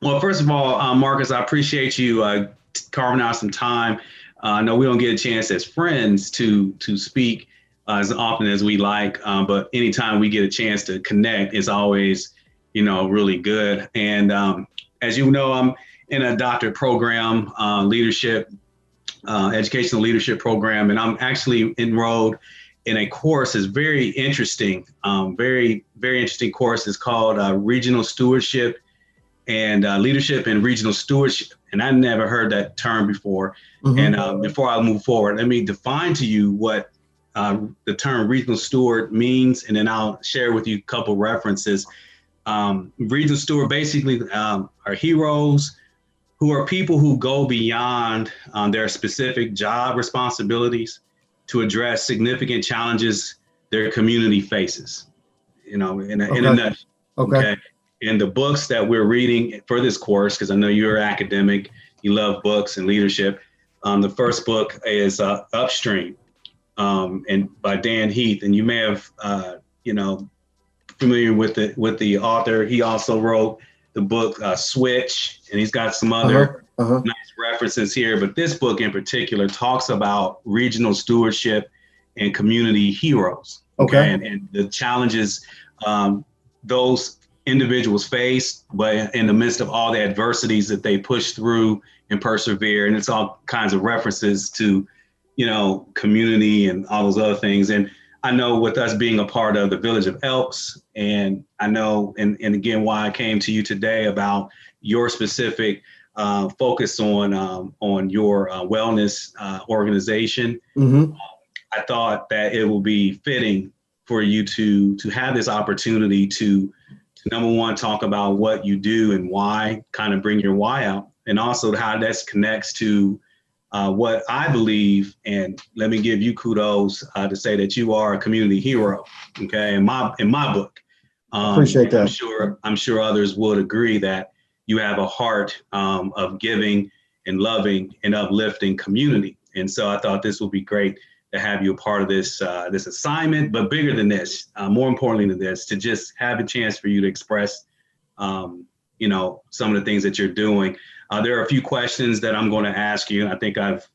Well, first of all, Marcus, I appreciate you carving out some time. I know we don't get a chance as friends to speak as often as we like, but anytime we get a chance to connect, it's always, really good. And as you know, I'm in a doctorate program, leadership, educational leadership program, and I'm actually enrolled in a course that's very interesting, very interesting course. It's called Regional Stewardship and Leadership and Regional Stewardship. And I never heard that term before. Mm-hmm. And before I move forward, let me define to you what the term regional steward means, and then I'll share with you a couple references. Regional steward basically are heroes who are people who go beyond their specific job responsibilities to address significant challenges their community faces. In a Okay. nutshell. Okay. Okay. And the books that we're reading for this course, because I know you're academic, you love books and leadership. The first book is Upstream, and by Dan Heath, and you may have, familiar with the author. He also wrote the book Switch, and he's got some Uh-huh. other Uh-huh. nice references here. But this book in particular talks about regional stewardship and community heroes. Okay. And the challenges those individuals face, but in the midst of all the adversities that they push through and persevere. And it's all kinds of references to, community and all those other things. And I know with us being a part of the Village of Elks, and I know, and again, why I came to you today about your specific focus on your wellness organization. Mm-hmm. I thought that it will be fitting for you to have this opportunity to number one, talk about what you do and why, kind of bring your why out, and also how that connects to what I believe. And let me give you kudos to say that you are a community hero. Okay, in my book, Appreciate that. I'm sure others would agree that you have a heart of giving and loving and uplifting community. And so I thought this would be great to have you a part of this assignment, but bigger than this, more importantly than this, to just have a chance for you to express, some of the things that you're doing. There are a few questions that I'm going to ask you. I think I've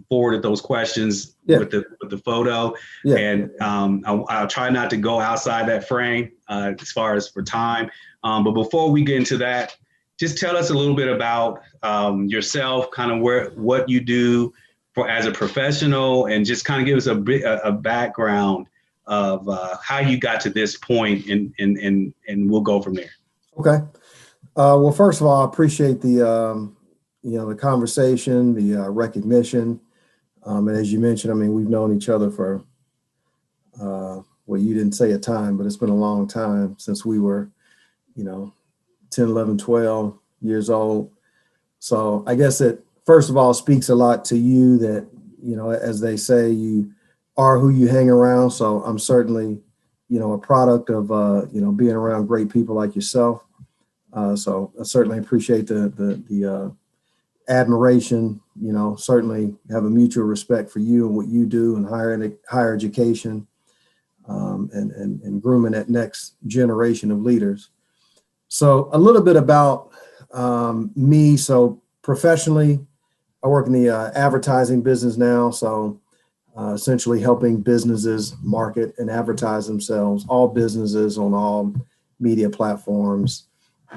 forwarded those questions with the photo, and I'll try not to go outside that frame as far as for time. But before we get into that, just tell us a little bit about yourself, kind of what you do as a professional, and just kind of give us a background of how you got to this point, and we'll go from there. Okay. Well, first of all, I appreciate the conversation, the recognition. And as you mentioned, I mean, we've known each other for, well, you didn't say a time, but it's been a long time since we were, 10, 11, 12 years old. So I guess it, first of all, speaks a lot to you that, as they say, you are who you hang around. So I'm certainly, a product of, being around great people like yourself. So I certainly appreciate the admiration, certainly have a mutual respect for you and what you do in higher education, and grooming that next generation of leaders. So a little bit about me. So professionally, I work in the advertising business now. So essentially helping businesses market and advertise themselves, all businesses on all media platforms.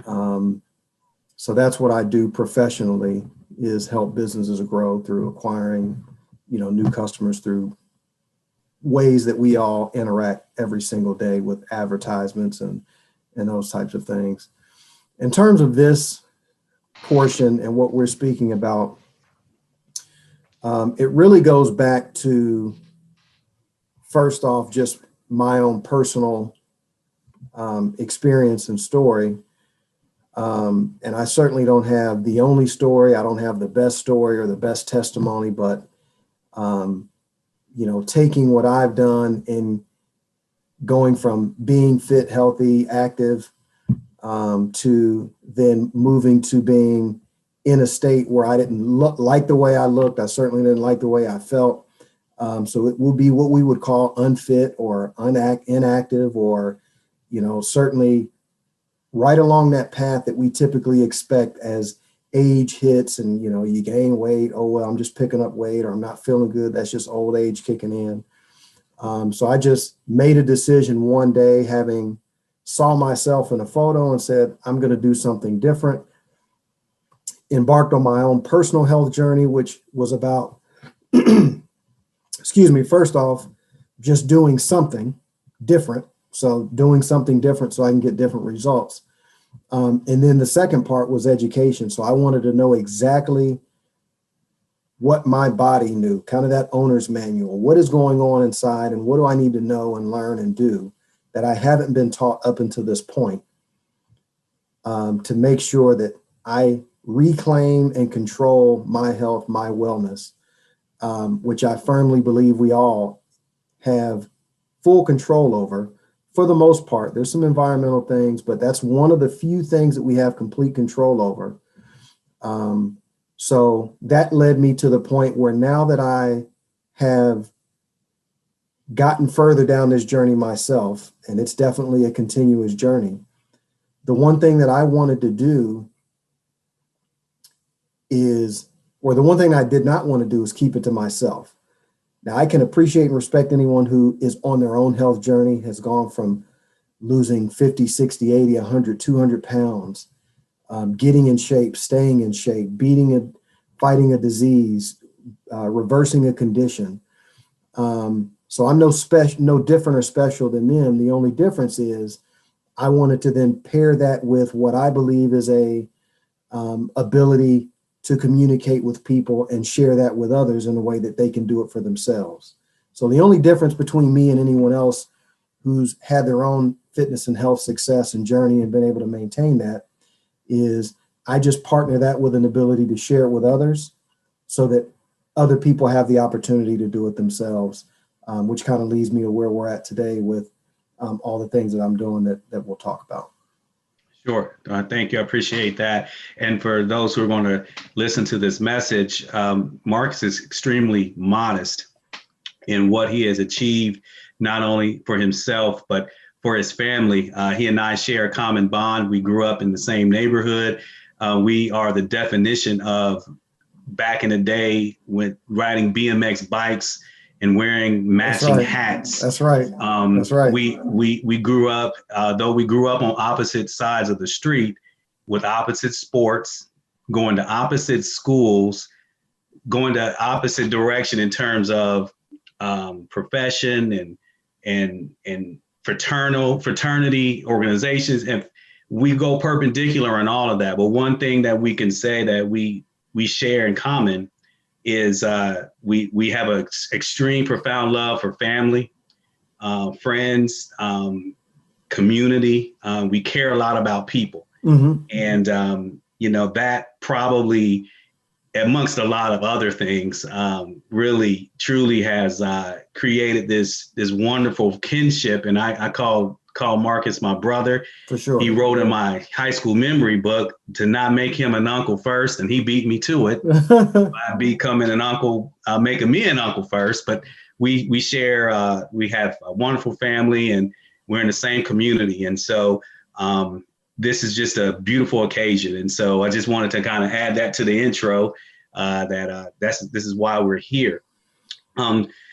So that's what I do professionally, is help businesses grow through acquiring, new customers through ways that we all interact every single day with advertisements and those types of things. In terms of this portion and what we're speaking about, it really goes back to, first off, just my own personal experience and story. And I certainly don't have the only story. I don't have the best story or the best testimony, but, taking what I've done and going from being fit, healthy, active, to then moving to being in a state where I didn't like the way I looked. I certainly didn't like the way I felt. So it will be what we would call unfit or inactive, or, certainly right along that path that we typically expect as age hits and, you gain weight. Oh, well, I'm just picking up weight, or I'm not feeling good. That's just old age kicking in. So I just made a decision one day, having saw myself in a photo and said, I'm going to do something different. Embarked on my own personal health journey, which was about, excuse me, first off, just doing something different. So doing something different so I can get different results. And then the second part was education. So I wanted to know exactly what my body knew, kind of that owner's manual. What is going on inside, and what do I need to know and learn and do that I haven't been taught up until this point, to make sure that I reclaim and control my health, my wellness, which I firmly believe we all have full control over for the most part. There's some environmental things, but that's one of the few things that we have complete control over. So that led me to the point where, now that I have gotten further down this journey myself, and it's definitely a continuous journey, the one thing that I wanted to do is, or the one thing I did not want to do, is keep it to myself. Now, I can appreciate and respect anyone who is on their own health journey, has gone from losing 50, 60, 80, 100, 200 pounds, getting in shape, staying in shape, fighting a disease, reversing a condition. So I'm no different or special than them. The only difference is I wanted to then pair that with what I believe is a ability to communicate with people and share that with others in a way that they can do it for themselves. So the only difference between me and anyone else who's had their own fitness and health success and journey and been able to maintain that is I just partner that with an ability to share it with others so that other people have the opportunity to do it themselves, which kind of leads me to where we're at today with all the things that I'm doing that we'll talk about. Sure. Thank you. I appreciate that. And for those who are going to listen to this message, Marcus is extremely modest in what he has achieved, not only for himself, but for his family. He and I share a common bond. We grew up in the same neighborhood. We are the definition of, back in the day, with riding BMX bikes and wearing matching hats. That's right. That's right. We grew up, though we grew up on opposite sides of the street, with opposite sports, going to opposite schools, going to opposite direction in terms of profession and fraternity organizations, and we go perpendicular in all of that. But one thing that we can say that we share in common is we have an extreme, profound love for family, friends, community. We care a lot about people. Mm-hmm. And, that probably, amongst a lot of other things, really, truly has created this wonderful kinship. And I call Marcus my brother. For sure. He wrote in my high school memory book to not make him an uncle first, and he beat me to it by becoming an uncle, making me an uncle first. But we share, we have a wonderful family, and we're in the same community. And so this is just a beautiful occasion. And so I just wanted to kind of add that to the intro, this is why we're here.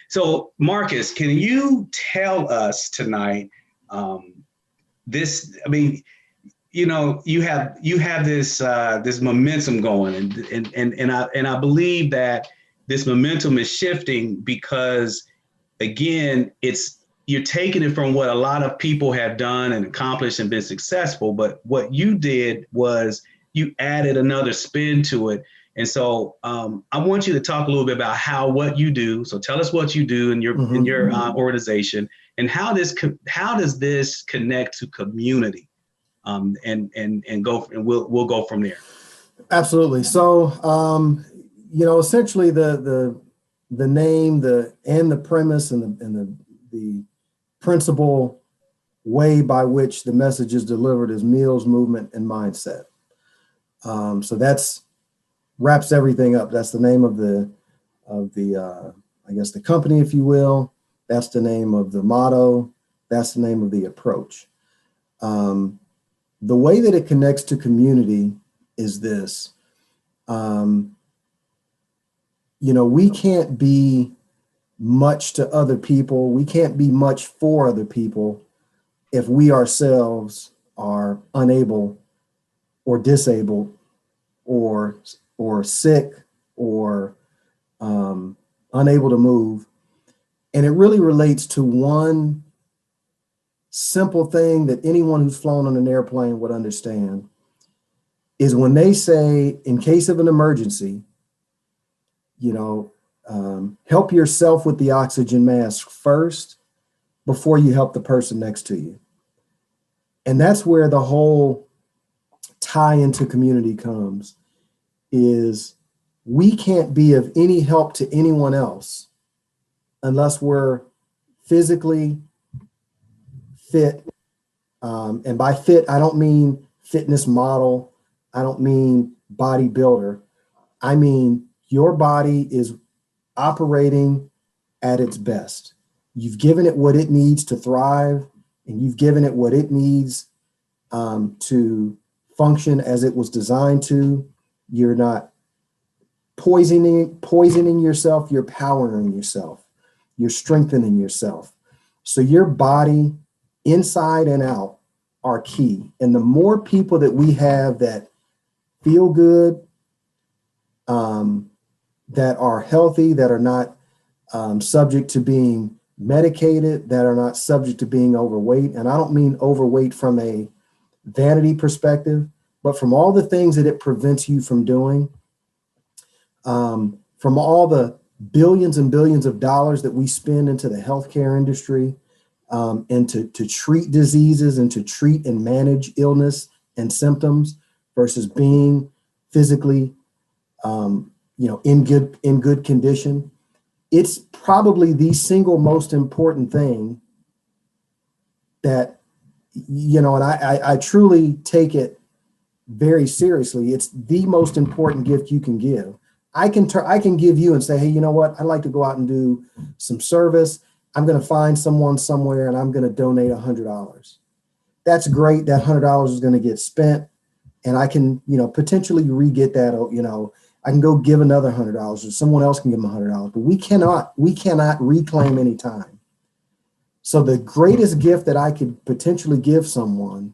So Marcus, can you tell us tonight, this, I mean, you have this momentum going, and I believe that this momentum is shifting because, again, you're taking it from what a lot of people have done and accomplished and been successful, but what you did was you added another spin to it. And so I want you to talk a little bit about what you do. So tell us what you do in your organization, and how does this connect to community, and we'll go from there. Absolutely. So essentially the name, the premise, and the principal way by which the message is delivered is meals, movement, and mindset. So that's wraps everything up. That's the name of the I guess, the company, if you will. That's the name of the motto. That's the name of the approach. The way that it connects to community is this. We can't be much to other people. We can't be much for other people if we ourselves are unable or disabled or sick or unable to move. And it really relates to one simple thing that anyone who's flown on an airplane would understand is when they say, in case of an emergency, help yourself with the oxygen mask first before you help the person next to you. And that's where the whole tie into community comes, is we can't be of any help to anyone else unless we're physically fit. And by fit, I don't mean fitness model. I don't mean bodybuilder. I mean, your body is operating at its best. You've given it what it needs to thrive, and you've given it what it needs to function as it was designed to. You're not poisoning yourself, you're powering yourself, you're strengthening yourself. So your body, inside and out, are key. And the more people that we have that feel good, that are healthy, that are not subject to being medicated, that are not subject to being overweight. And I don't mean overweight from a vanity perspective, but from all the things that it prevents you from doing, from all the billions and billions of dollars that we spend into the healthcare industry, and to treat diseases and to treat and manage illness and symptoms versus being physically, in good condition. It's probably the single most important thing that, and I truly take it very seriously. It's the most important gift you can give. I can give you and say, hey, you know what? I'd like to go out and do some service. I'm going to find someone somewhere and I'm going to donate $100. That's great. That $100 is going to get spent, and I can, potentially re-get that. I can go give another $100, or someone else can give them $100. But we cannot reclaim any time. So the greatest gift that I could potentially give someone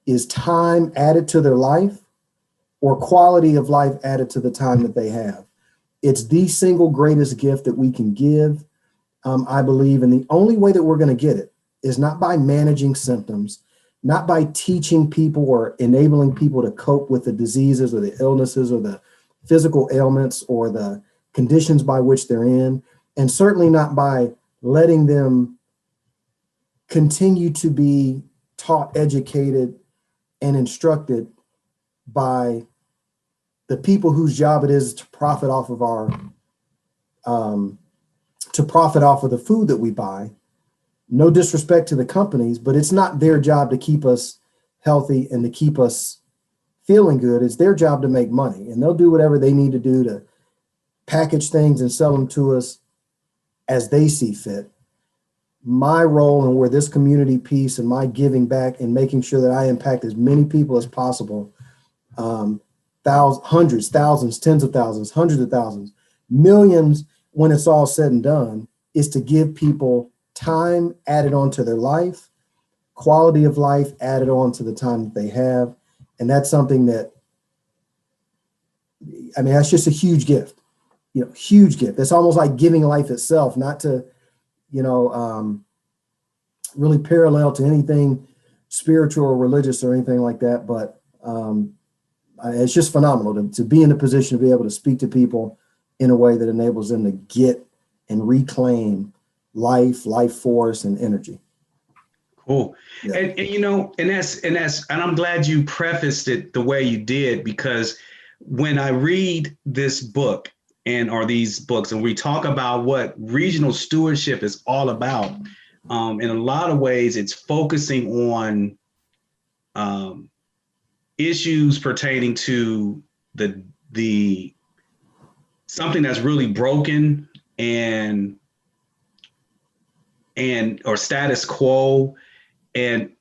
is time added to their life, or quality of life added to the time that they have. It's the single greatest gift that we can give, I believe. And the only way that we're going to get it is not by managing symptoms, not by teaching people or enabling people to cope with the diseases or the illnesses or the physical ailments or the conditions by which they're in, and certainly not by letting them continue to be taught, educated, and instructed by the people whose job it is to profit off of the food that we buy. No disrespect to the companies, but it's not their job to keep us healthy and to keep us feeling good. It's their job to make money, and they'll do whatever they need to do to package things and sell them to us as they see fit. My role and where this community piece and my giving back and making sure that I impact as many people as possible, hundreds, thousands, tens of thousands, hundreds of thousands, millions, when it's all said and done, is to give people time added onto their life, quality of life added on to the time that they have. And that's something that, that's just a huge gift, huge gift. It's almost like giving life itself, not to, really parallel to anything spiritual or religious or anything like that. But it's just phenomenal to be in a position to be able to speak to people in a way that enables them to get and reclaim life force, and energy. Cool. Yeah. And I'm glad you prefaced it the way you did, because when I read this book or these books, and we talk about what regional stewardship is all about, in a lot of ways, it's focusing on issues pertaining to the something that's really broken and or status quo, and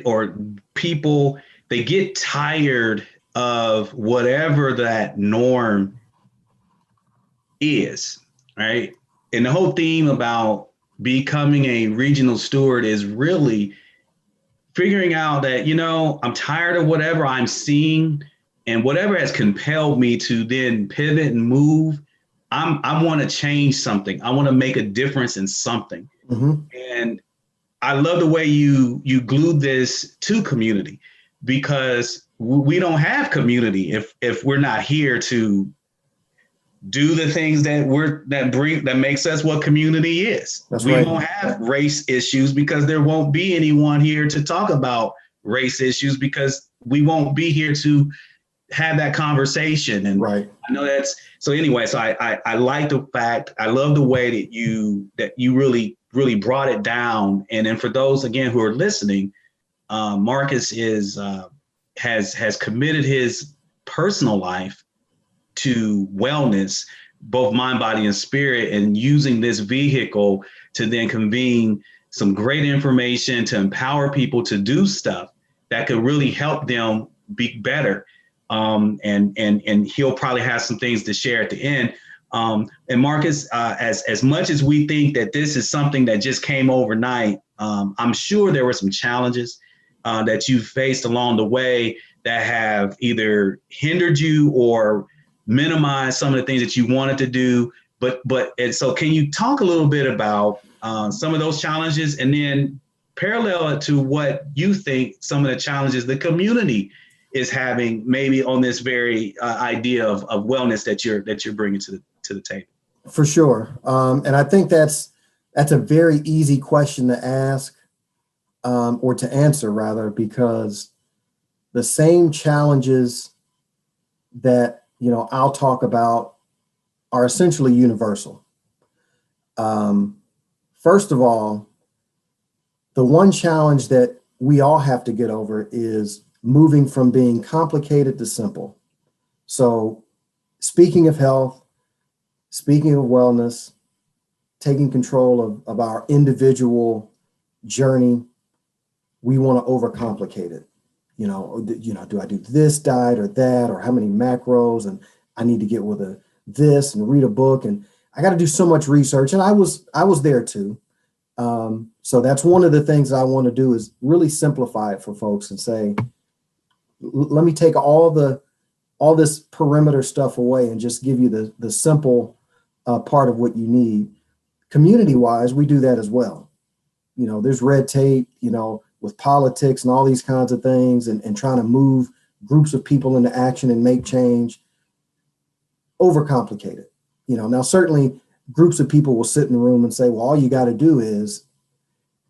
or people, they get tired of whatever that norm is, right? And the whole theme about becoming a regional steward is really figuring out that, I'm tired of whatever I'm seeing, and whatever has compelled me to then pivot and move. I want to change something. I want to make a difference in something. Mm-hmm. And I love the way you glued this to community, because we don't have community if we're not here to do the things that makes us what community is. That's We right. won't have race issues because there won't be anyone here to talk about race issues, because we won't be here to have that conversation. And Right. I know that's so anyway. So I like the fact, I love the way that you really brought it down. And then for those again who are listening, Marcus has committed his personal life to wellness, both mind, body, and spirit, and using this vehicle to then convene some great information to empower people to do stuff that could really help them be better. And he'll probably have some things to share at the end. And Marcus, as much as we think that this is something that just came overnight, I'm sure there were some challenges that you faced along the way that have either hindered you or minimized some of the things that you wanted to do. And so can you talk a little bit about some of those challenges, and then parallel it to what you think some of the challenges the community is having, maybe on this very idea of wellness that you're bringing to the table? For sure. And I think that's a very easy question to ask, or to answer rather, because the same challenges that, I'll talk about are essentially universal. First of all, the one challenge that we all have to get over is moving from being complicated to simple. So speaking of health, speaking of wellness, taking control of our individual journey, we want to overcomplicate it. Do I do this diet or that, or how many macros, and I need to get with this and read a book, and I got to do so much research. And I was there too. So that's one of the things I want to do, is really simplify it for folks and say, let me take all this perimeter stuff away and just give you the simple part of what you need. Community wise, we do that as well. There's red tape, with politics and all these kinds of things, and trying to move groups of people into action and make change. Overcomplicated. Now certainly groups of people will sit in the room and say, well, all you got to do is,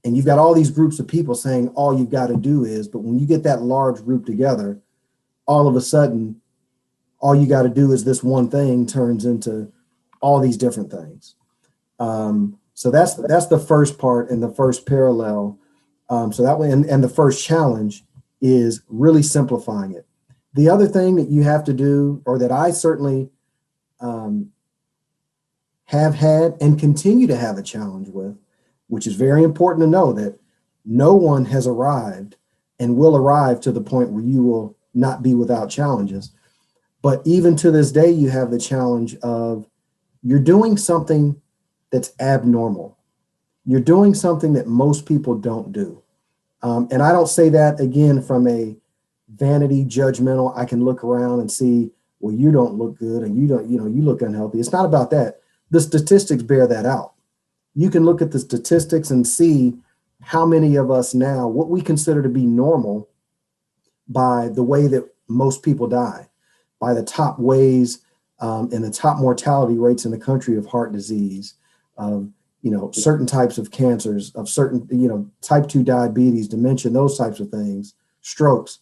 and you've got all these groups of people saying all you've got to do is, but when you get that large group together, all of a sudden, all you got to do is this one thing turns into all these different things. So that's the first part and the first parallel. So that way, and the first challenge is really simplifying it. The other thing that you have to do, or that I certainly have had and continue to have a challenge with, which is very important to know, that no one has arrived and will arrive to the point where you will not be without challenges. But even to this day, you have the challenge of, you're doing something that's abnormal. You're doing something that most people don't do. And I don't say that, again, from a vanity, judgmental, I can look around and see, well, you don't look good, and you look unhealthy. It's not about that. The statistics bear that out. You can look at the statistics and see how many of us now, what we consider to be normal, by the way that most people die, by the top ways and the top mortality rates in the country of heart disease, of certain types of cancers, of certain, type 2 diabetes, dementia, those types of things, strokes.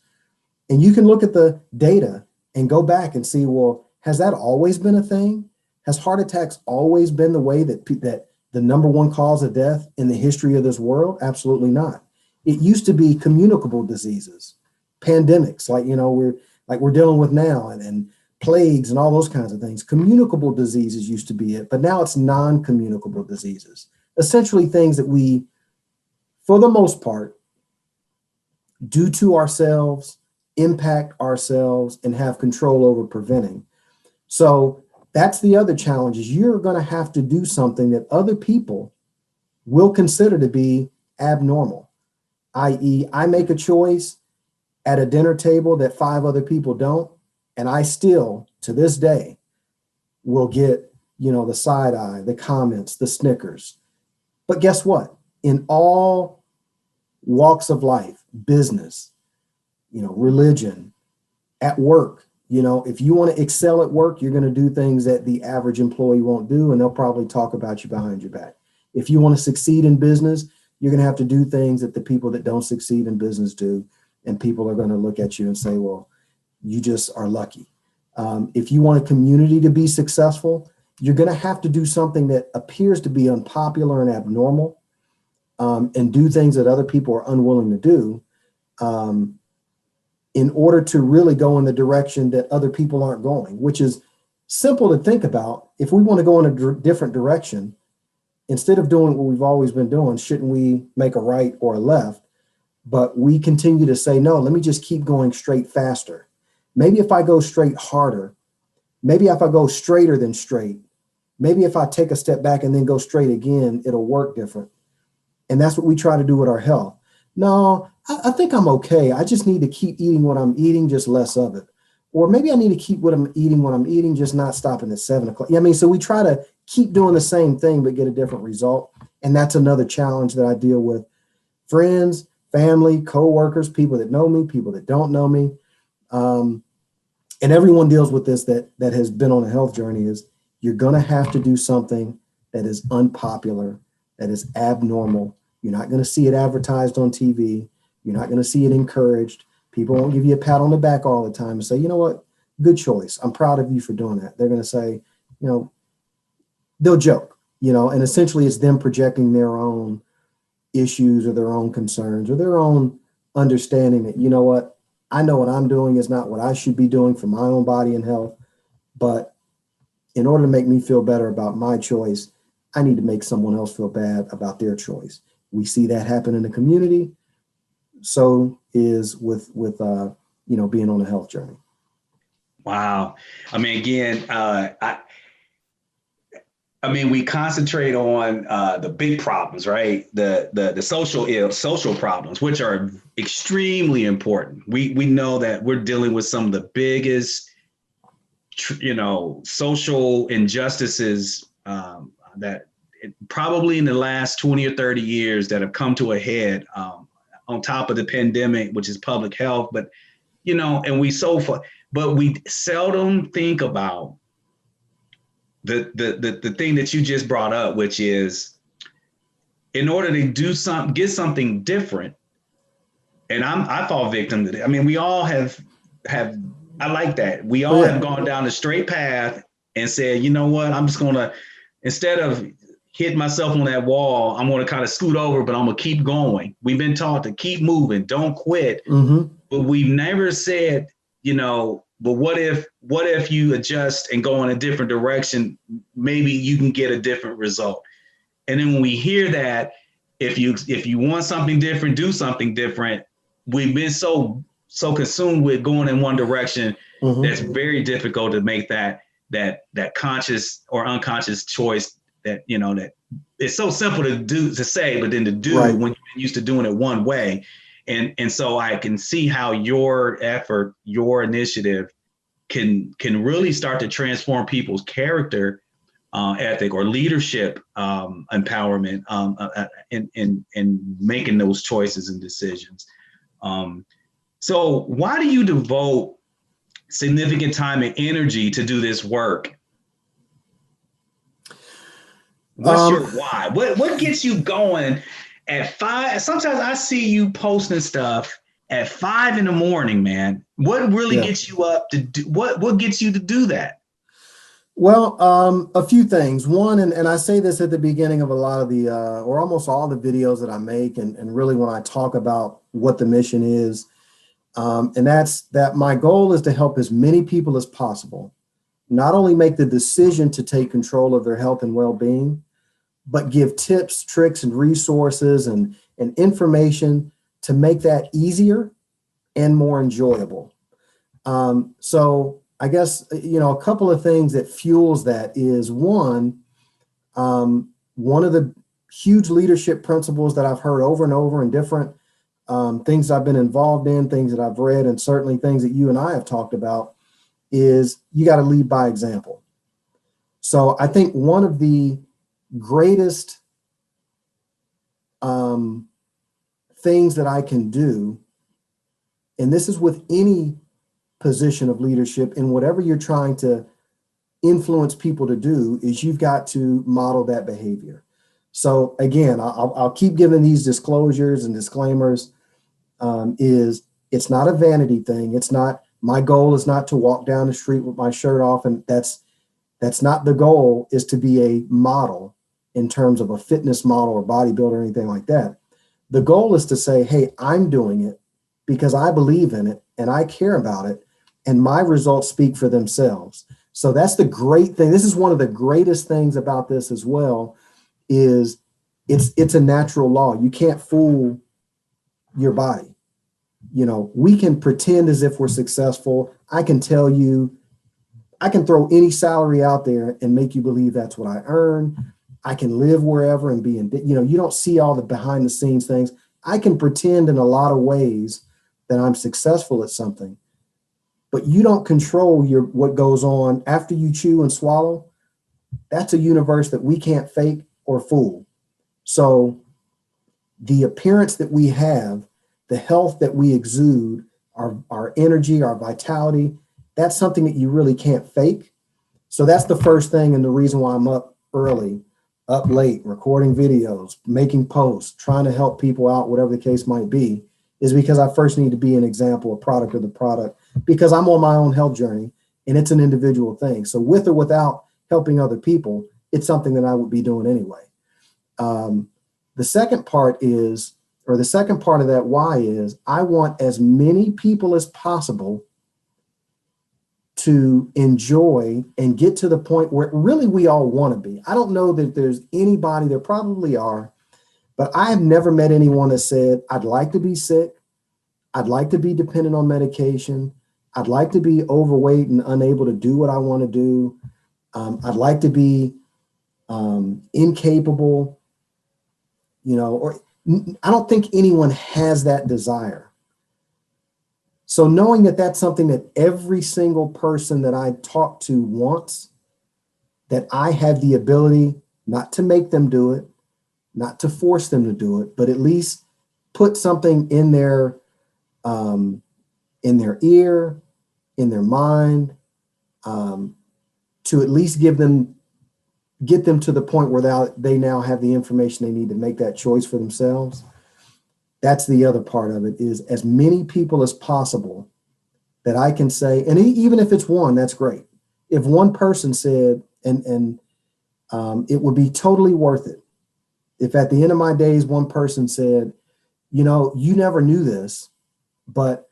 And you can look at the data and go back and see, well, has that always been a thing? Has heart attacks always been the way that the number one cause of death in the history of this world? Absolutely not. It used to be communicable diseases, pandemics, like we're dealing with now, and plagues and all those kinds of things. Communicable diseases used to be it, but now it's non-communicable diseases. Essentially things that we, for the most part, do to ourselves, impact ourselves, and have control over preventing. So that's the other challenge, is you're going to have to do something that other people will consider to be abnormal, i.e., I make a choice at a dinner table that 5 other people don't, and I still, to this day, will get, the side eye, the comments, the snickers. But guess what? In all walks of life, business, religion, at work, if you want to excel at work, you're going to do things that the average employee won't do, and they'll probably talk about you behind your back. If you want to succeed in business, you're going to have to do things that the people that don't succeed in business do, and people are going to look at you and say, well, you just are lucky. If you want a community to be successful, you're going to have to do something that appears to be unpopular and abnormal, and do things that other people are unwilling to do, in order to really go in the direction that other people aren't going, which is simple to think about. If we want to go in a different direction, instead of doing what we've always been doing, shouldn't we make a right or a left? But we continue to say, no, let me just keep going straight faster. Maybe if I go straight harder, maybe if I go straighter than straight, maybe if I take a step back and then go straight again, it'll work different. And that's what we try to do with our health. No, I think I'm okay. I just need to keep eating what I'm eating, just less of it. Or maybe I need to keep what I'm eating, just not stopping at 7 o'clock. So we try to keep doing the same thing, but get a different result. And that's another challenge that I deal with. Friends, family, coworkers, people that know me, people that don't know me. And everyone deals with this that has been on a health journey, is you're going to have to do something that is unpopular, that is abnormal. You're not going to see it advertised on TV. You're not going to see it encouraged. People won't give you a pat on the back all the time and say, you know what, good choice. I'm proud of you for doing that. They're going to say, they'll joke, and essentially it's them projecting their own issues or their own concerns or their own understanding that, what, I know what I'm doing is not what I should be doing for my own body and health. But in order to make me feel better about my choice, I need to make someone else feel bad about their choice. We see that happen in the community. So is with being on a health journey. Wow. Again, we concentrate on the big problems, right? The social problems, which are extremely important. We know that we're dealing with some of the biggest, social injustices that probably in the last 20 or 30 years that have come to a head, on top of the pandemic, which is public health. But and we but we seldom think about the thing that you just brought up, which is, in order to get something different. And I fall victim to that. We all have, I like that. We all have gone down the straight path and said, you know what, I'm just going to, instead of hit myself on that wall, I'm going to kind of scoot over, but I'm going to keep going. We've been taught to keep moving, don't quit. Mm-hmm. But we've never said, but what if you adjust and go in a different direction? Maybe you can get a different result. And then when we hear that, if you want something different, do something different. We've been so consumed with going in one direction, mm-hmm. that's very difficult to make that conscious or unconscious choice. That that it's so simple to say, but then to do, right, when you're used to doing it one way. And so I can see how your effort, your initiative can really start to transform people's character, ethic, or leadership, empowerment, in making those choices and decisions. So why do you devote significant time and energy to do this work? What's your why? What gets you going at 5? Sometimes I see you posting stuff at 5 a.m, man. What really gets you up to do? What gets you to do that? Well, a few things. One, and I say this at the beginning of a lot of the, or almost all the videos that I make, and really when I talk about what the mission is, And that's that my goal is to help as many people as possible, not only make the decision to take control of their health and well-being, but give tips, tricks, and resources and information to make that easier and more enjoyable. So I guess, a couple of things that fuels that is one of the huge leadership principles that I've heard over and over in different things I've been involved in, things that I've read, and certainly things that you and I have talked about is you got to lead by example. So I think one of the greatest things that I can do, and this is with any position of leadership in whatever you're trying to influence people to do, is you've got to model that behavior. So again, I'll keep giving these disclosures and disclaimers. Is it's not a vanity thing. It's not, my goal is not to walk down the street with my shirt off, and that's not the goal, is to be a model in terms of a fitness model or bodybuilder or anything like that. The goal is to say, hey, I'm doing it because I believe in it and I care about it, and my results speak for themselves. So that's the great thing. This is one of the greatest things about this as well, is it's a natural law. You can't fool your body. We can pretend as if we're successful. I can tell you, I can throw any salary out there and make you believe that's what I earn. I can live wherever and be in, you don't see all the behind the scenes things. I can pretend in a lot of ways that I'm successful at something, but you don't control what goes on after you chew and swallow. That's a universe that we can't fake or fool. So the appearance that we have, the health that we exude, our energy, our vitality, that's something that you really can't fake. So that's the first thing, and the reason why I'm up early, up late, recording videos, making posts, trying to help people out, whatever the case might be, is because I first need to be an example, a product of the product, because I'm on my own health journey and it's an individual thing. So with or without helping other people, it's something that I would be doing anyway. The second part of that why is I want as many people as possible to enjoy and get to the point where really we all want to be. I don't know that there's anybody, there probably are, but I have never met anyone that said, I'd like to be sick. I'd like to be dependent on medication. I'd like to be overweight and unable to do what I want to do. I'd like to be incapable, or I don't think anyone has that desire. So knowing that that's something that every single person that I talk to wants, that I have the ability not to make them do it, not to force them to do it, but at least put something in their ear, in their mind, to at least get them to the point where they now have the information they need to make that choice for themselves. That's the other part of it, is as many people as possible that I can say, and even if it's one, that's great. If one person said, and it would be totally worth it. If at the end of my days, one person said, you never knew this, but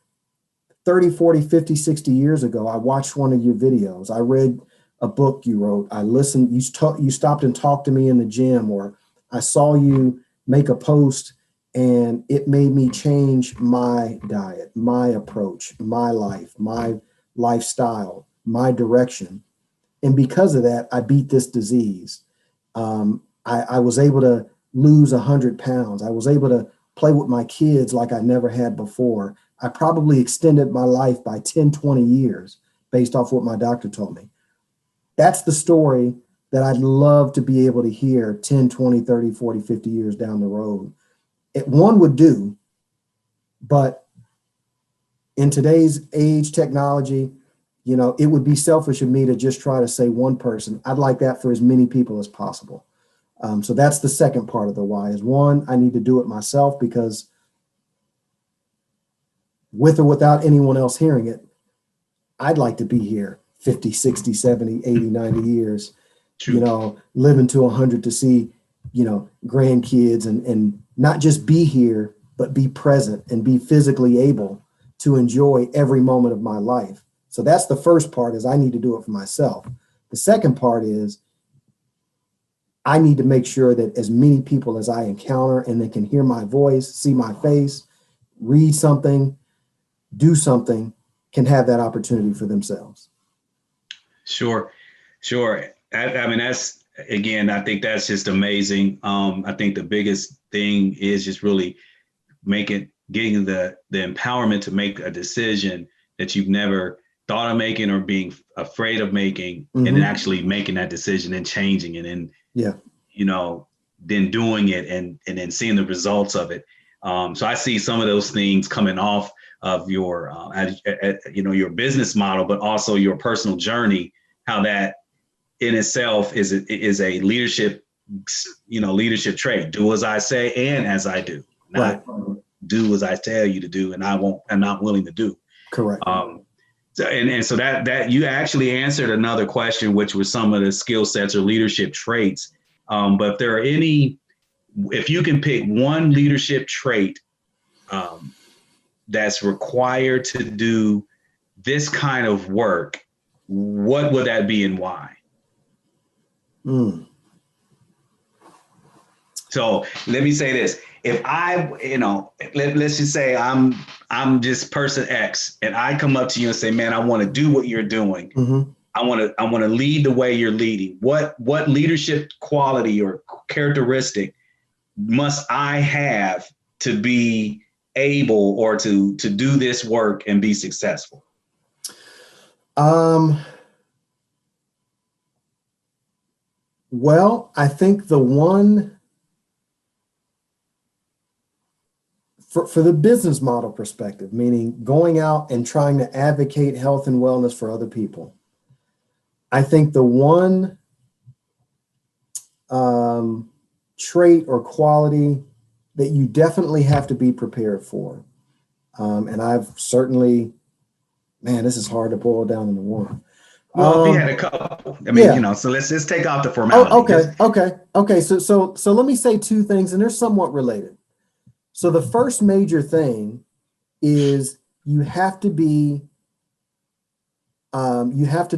30, 40, 50, 60 years ago, I watched one of your videos. I read a book you wrote. I listened, you stopped and talked to me in the gym, or I saw you make a post and it made me change my diet, my approach, my life, my lifestyle, my direction. And because of that, I beat this disease. I was able to lose 100 pounds. I was able to play with my kids like I never had before. I probably extended my life by 10, 20 years based off what my doctor told me. That's the story that I'd love to be able to hear 10, 20, 30, 40, 50 years down the road. One would do, but in today's age, technology, it would be selfish of me to just try to say one person. I'd like that for as many people as possible. So that's the second part of the why, is one, I need to do it myself, because with or without anyone else hearing it, I'd like to be here 50, 60, 70, 80, 90 years, True. Living to 100 to see, grandkids and not just be here, but be present and be physically able to enjoy every moment of my life. So that's the first part, is I need to do it for myself. The second part is I need to make sure that as many people as I encounter and they can hear my voice, see my face, read something, do something, can have that opportunity for themselves. Sure, sure. I mean, that's, again, I think that's just amazing. I think the biggest thing is just really getting the empowerment to make a decision that you've never thought of making or being afraid of making, and then actually making that decision and changing it, and yeah, then doing it, and then seeing the results of it. So I see some of those things coming off of your your business model, but also your personal journey, how that in itself is a leadership trait. Do as I say and as I do, not do as I tell you to do, and I'm not willing to do. Correct. So that you actually answered another question, which was some of the skill sets or leadership traits. But if there are if you can pick one leadership trait that's required to do this kind of work, what would that be and why? So let me say this. If let's just say I'm just person X, and I come up to you and say, man, I want to do what you're doing. I want to lead the way you're leading. What leadership quality or characteristic must I have to be able or to do this work and be successful? Well, I think the one for the business model perspective, meaning going out and trying to advocate health and wellness for other people, I think the one trait or quality that you definitely have to be prepared for, and I've certainly, man, this is hard to boil down into one. Well, if you had a couple, I mean, so let's just take off the formality. Okay. So let me say two things, and they're somewhat related. So the first major thing is you have to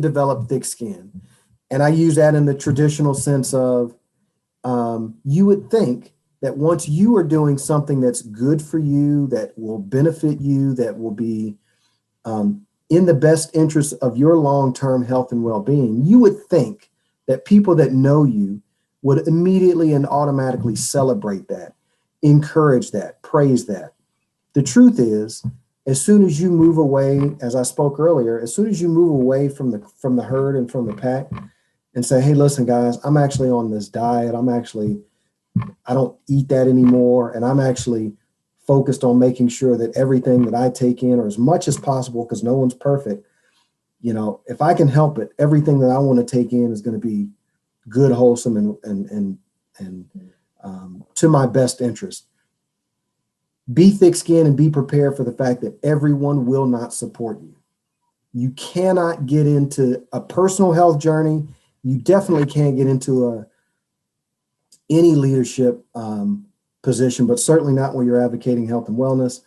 develop thick skin. And I use that in the traditional sense of you would think that once you are doing something that's good for you, that will benefit you, that will be in the best interest of your long-term health and well-being, you would think that people that know you would immediately and automatically celebrate that, encourage that, praise that. The truth is, as soon as you move away, as I spoke earlier, as soon as you move away from the herd and from the pack and say, hey, listen, guys, I'm actually on this diet. I don't eat that anymore. And I'm actually focused on making sure that everything that I take in, or as much as possible, because no one's perfect, if I can help it, everything that I want to take in is going to be good, wholesome, and to my best interest. Be thick-skinned and be prepared for the fact that everyone will not support you. You cannot get into a personal health journey. You definitely can't get into any leadership position, but certainly not when you're advocating health and wellness.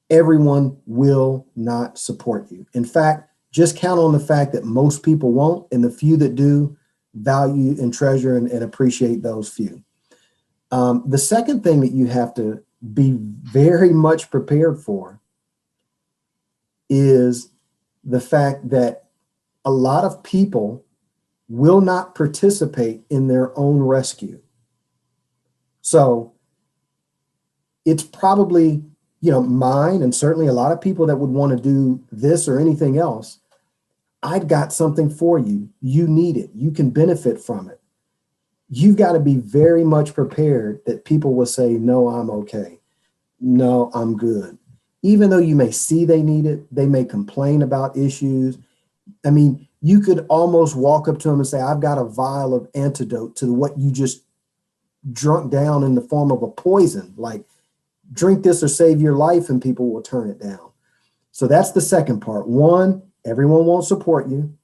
Everyone will not support you. In fact, just count on the fact that most people won't, and the few that do value and treasure and appreciate those few. The second thing that you have to be very much prepared for is the fact that a lot of people will not participate in their own rescue. So it's probably, mine, and certainly a lot of people that would want to do this or anything else. I've got something for you. You need it. You can benefit from it. You've got to be very much prepared that people will say, no, I'm okay. No, I'm good. Even though you may see they need it, they may complain about issues. I mean, you could almost walk up to them and say, I've got a vial of antidote to what you just drunk down in the form of a poison. Like, drink this or save your life, and people will turn it down. So that's the second part. One, everyone won't support you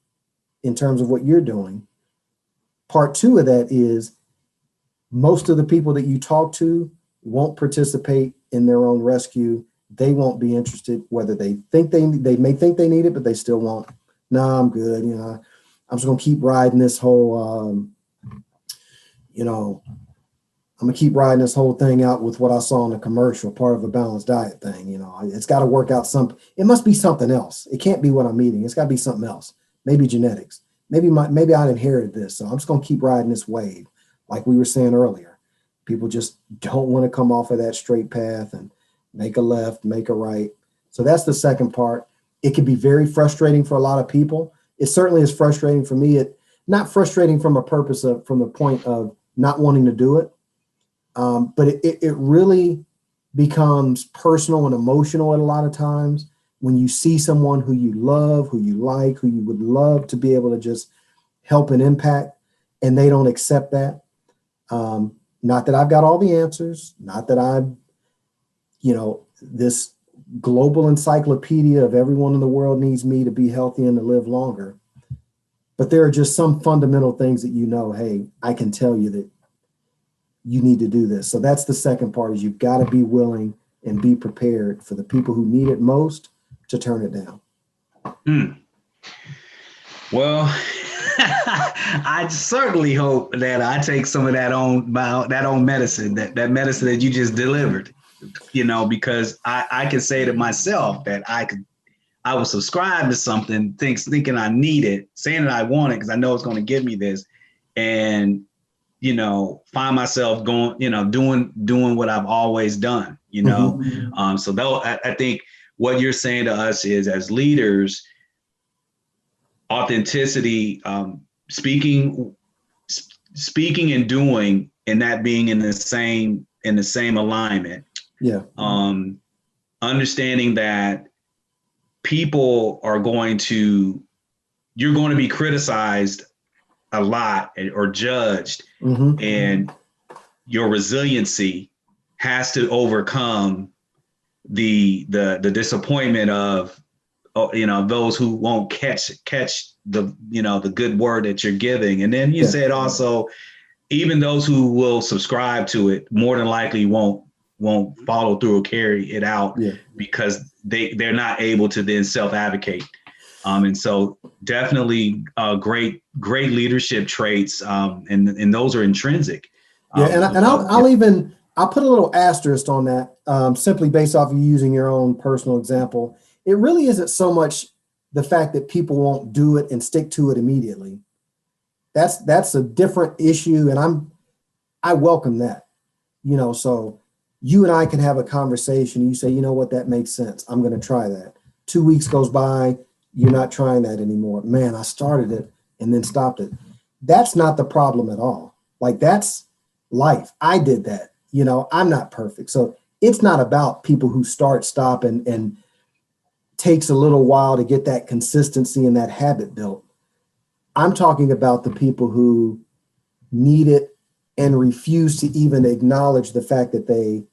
in terms of what you're doing. Part two of that is most of the people that you talk to won't participate in their own rescue. they won't be interested, whether they think they may think they need it, but they still won't. No, I'm good. I'm just going to keep riding this whole, I'm gonna keep riding this whole thing out with what I saw in the commercial, part of a balanced diet thing. It's got to work out it must be something else. It can't be what I'm eating. It's got to be something else. Maybe genetics. Maybe I inherited this. So I'm just gonna keep riding this wave. Like we were saying earlier, people just don't want to come off of that straight path and make a left, make a right. So that's the second part. It can be very frustrating for a lot of people. It certainly is frustrating for me. Not frustrating from the point of not wanting to do it. But it really becomes personal and emotional at a lot of times when you see someone who you love, who you like, who you would love to be able to just help and impact, and they don't accept that. Not that I've got all the answers, not that I'm, this global encyclopedia of everyone in the world needs me to be healthy and to live longer. But there are just some fundamental things that, hey, I can tell you that you need to do this. So that's the second part, is you've got to be willing and be prepared for the people who need it most to turn it down. Well, I certainly hope that I take some of that own medicine, that medicine that you just delivered, because I can say to myself that I will subscribe to something, thinking I need it, saying that I want it because I know it's going to give me this, and find myself going, doing what I've always done, Mm-hmm. So though I think what you're saying to us is, as leaders, authenticity, speaking and doing, and that being in the same alignment. Yeah. Understanding that people you're going to be criticized a lot or judged, Mm-hmm. and your resiliency has to overcome the disappointment of those who won't catch the the good word that you're giving. And then you said also, even those who will subscribe to it more than likely won't follow through or carry it out, because they're not able to then self-advocate. And so definitely great leadership traits, and those are intrinsic. I'll put a little asterisk on that, simply based off of using your own personal example. It really isn't so much the fact that people won't do it and stick to it immediately. That's a different issue, and I welcome that. So you and I can have a conversation. You say, you know what, that makes sense. I'm going to try that. 2 weeks goes by, you're not trying that anymore. Man, I started it and then stopped it. That's not the problem at all. Like, that's life. I did that. I'm not perfect. So it's not about people who stop, and takes a little while to get that consistency and that habit built. I'm talking about the people who need it and refuse to even acknowledge the fact that they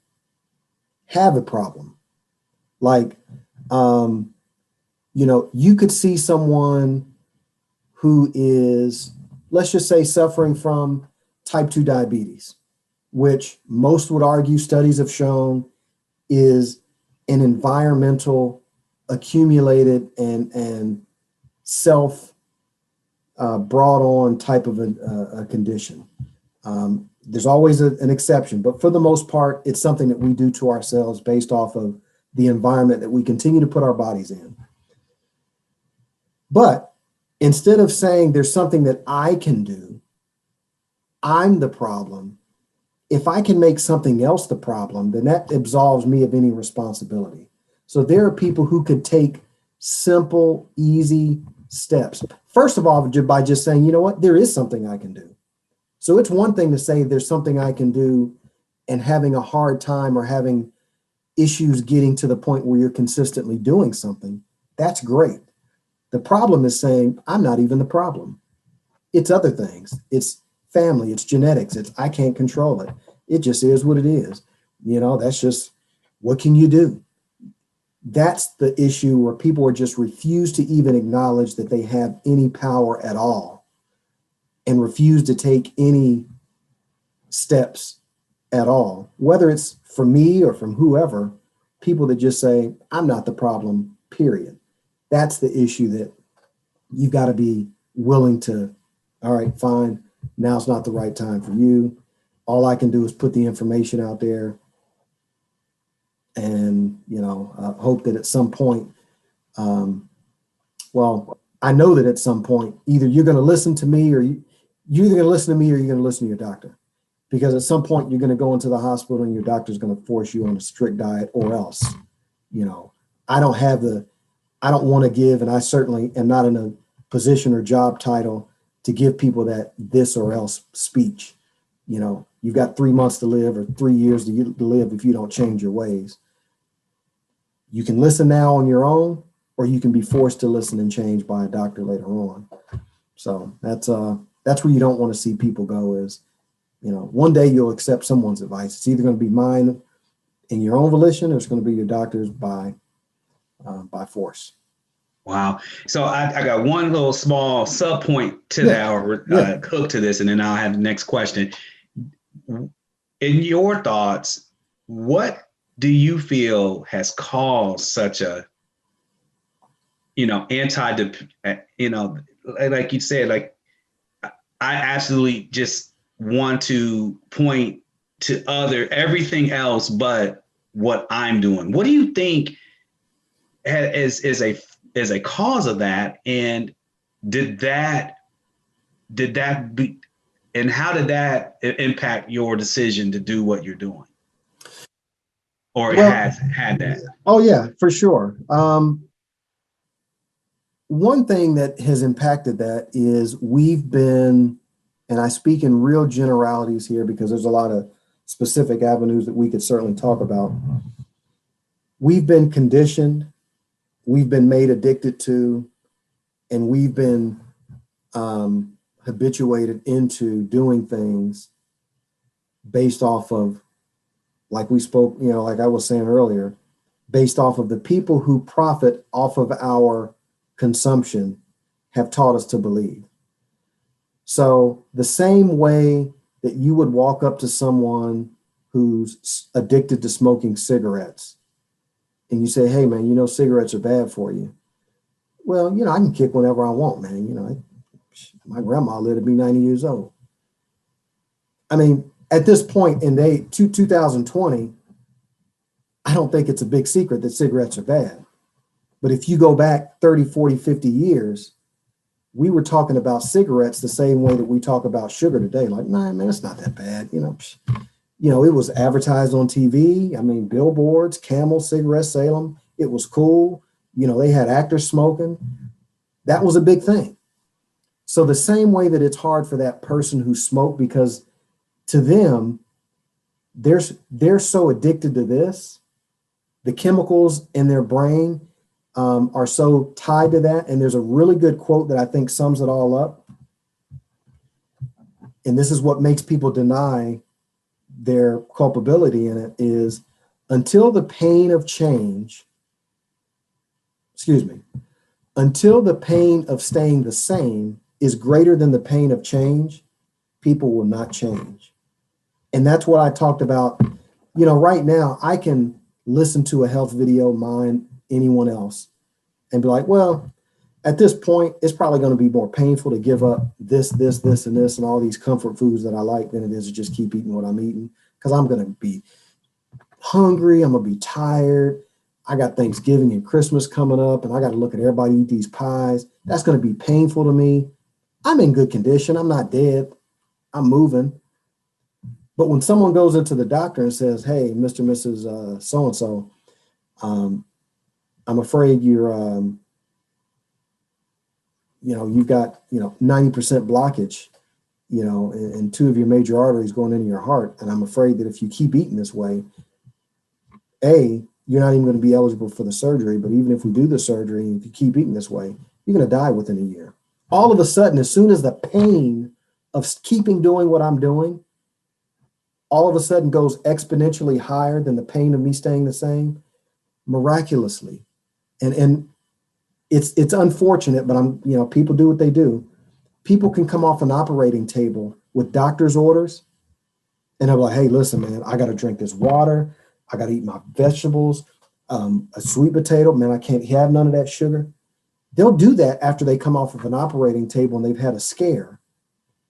have a problem. Like, you could see someone who is, let's just say, suffering from type 2 diabetes, which most would argue, studies have shown, is an environmental accumulated and self brought on type of a condition. There's always an exception, but for the most part, it's something that we do to ourselves based off of the environment that we continue to put our bodies in. But instead of saying there's something that I can do, I'm the problem, if I can make something else the problem, then that absolves me of any responsibility. So there are people who could take simple, easy steps. First of all, by just saying, you know what, there is something I can do. So it's one thing to say there's something I can do and having a hard time or having issues getting to the point where you're consistently doing something. That's great. The problem is saying, I'm not even the problem. It's other things. It's family. It's genetics. I can't control it. It just is what it is. That's just, what can you do? That's the issue, where people are just refuse to even acknowledge that they have any power at all, and refuse to take any steps at all, whether it's from me or from whoever. people that just say, I'm not the problem, period. That's the issue that you've got to be willing to, all right, fine, now's not the right time for you. All I can do is put the information out there and, hope that at some point, I know that at some point, either you're going to listen to me or you're either going to listen to me or you're going to listen to your doctor. Because at some point you're going to go into the hospital and your doctor's going to force you on a strict diet, or else, I don't want to give, and I certainly am not in a position or job title to give people that this or else speech. You've got 3 months to live or 3 years to live if you don't change your ways. You can listen now on your own, or you can be forced to listen and change by a doctor later on. So that's where you don't want to see people go is, one day you'll accept someone's advice. It's either going to be mine in your own volition, or it's going to be your doctor's by force. Wow. So I got one little small sub point to that, or hook to this, and then I'll have the next question. In your thoughts, what do you feel has caused such a, like you said, like I absolutely just want to point to everything else but what I'm doing. What do you think is a cause of that? And did that be, and how did that impact your decision to do what you're doing? Or has had that? Oh yeah, for sure. One thing that has impacted that is we've been, and I speak in real generalities here because there's a lot of specific avenues that we could certainly talk about. We've been conditioned, we've been made addicted to, and we've been habituated into doing things based off of, like we spoke, like I was saying earlier, based off of the people who profit off of our consumption have taught us to believe. So the same way that you would walk up to someone who's addicted to smoking cigarettes and you say, hey man, cigarettes are bad for you. Well, I can kick whenever I want, man. My grandma lived to be 90 years old. I mean, at this point in 2020, I don't think it's a big secret that cigarettes are bad. But if you go back 30, 40, 50 years, we were talking about cigarettes the same way that we talk about sugar today. Like, nah, man, it's not that bad. It was advertised on TV. I mean, billboards, Camel, Cigarette Salem. It was cool. They had actors smoking. That was a big thing. So the same way that it's hard for that person who smoked, because to them, they're so addicted to this, the chemicals in their brain are so tied to that. And there's a really good quote that I think sums it all up. And this is what makes people deny their culpability in it is until the pain of staying the same is greater than the pain of change, people will not change. And that's what I talked about. Right now I can listen to a health video, mine, anyone else, and be like, well, at this point, it's probably going to be more painful to give up this, and this, and all these comfort foods that I like than it is to just keep eating what I'm eating, because I'm going to be hungry. I'm going to be tired. I got Thanksgiving and Christmas coming up, and I got to look at everybody eat these pies. That's going to be painful to me. I'm in good condition. I'm not dead. I'm moving. But when someone goes into the doctor and says, hey, Mr. and Mrs. So-and-so, I'm afraid you're, you've got, 90% blockage, and 2 of your major arteries going into your heart. And I'm afraid that if you keep eating this way, you're not even going to be eligible for the surgery. But even if we do the surgery, if you keep eating this way, you're going to die within a year. All of a sudden, as soon as the pain of doing what I'm doing, all of a sudden goes exponentially higher than the pain of me staying the same, miraculously. And it's unfortunate, but people do what they do. People can come off an operating table with doctor's orders and they're like, hey, listen, man, I got to drink this water. I got to eat my vegetables. A sweet potato, man, I can't have none of that sugar. They'll do that after they come off of an operating table and they've had a scare.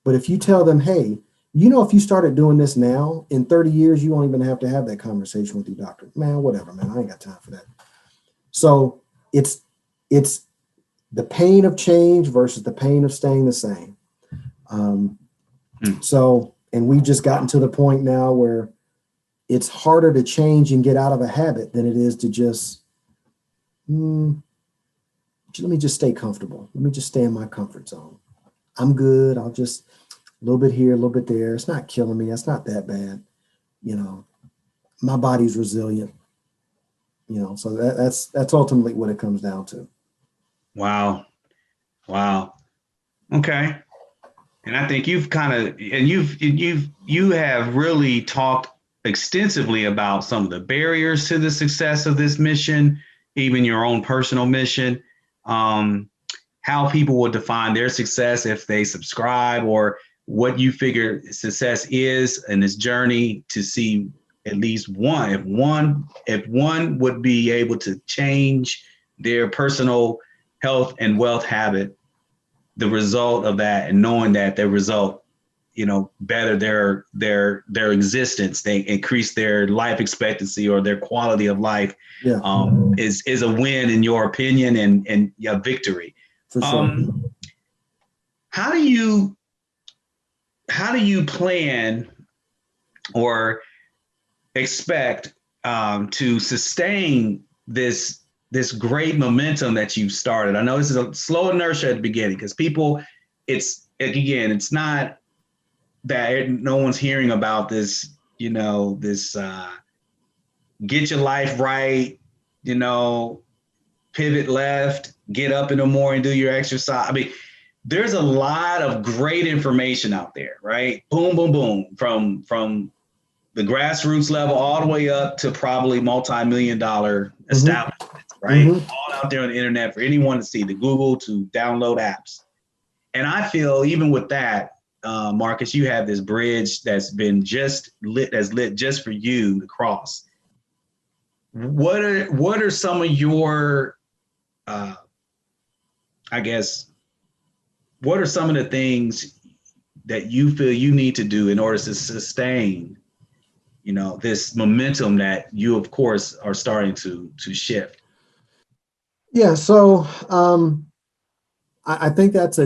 But if you tell them, hey, if you started doing this now, in 30 years, you won't even have to have that conversation with your doctor. Man, whatever, man, I ain't got time for that. So it's the pain of change versus the pain of staying the same. So, and we've just gotten to the point now where it's harder to change and get out of a habit than it is to just, let me just stay comfortable. Let me just stay in my comfort zone. I'm good. I'll just a little bit here, a little bit there. It's not killing me. It's not that bad. My body's resilient. So that's ultimately what it comes down to. Wow. Okay. And I think you have really talked extensively about some of the barriers to the success of this mission, even your own personal mission, how people will define their success if they subscribe, or what you figure success is in this journey to see at least one. If one would be able to change their personal health and wealth habit, the result of that, and knowing that their result, better their existence, they increase their life expectancy or their quality of life, is a win in your opinion, and a victory. For sure. How do you plan or expect to sustain this great momentum that you've started? I know this is a slow inertia at the beginning because people, it's not that no one's hearing about this, this get your life right, pivot left, get up in the morning, do your exercise. I mean, there's a lot of great information out there, right? Boom, boom, boom, from the grassroots level all the way up to probably multi-million-dollar establishments, right? All out there on the internet for anyone to see, to Google, to download apps. And I feel even with that, Marcus, you have this bridge that's been lit just for you to cross. What are some of your, what are some of the things that you feel you need to do in order to sustain, this momentum that you, of course, are starting to shift? Yeah. So I think that's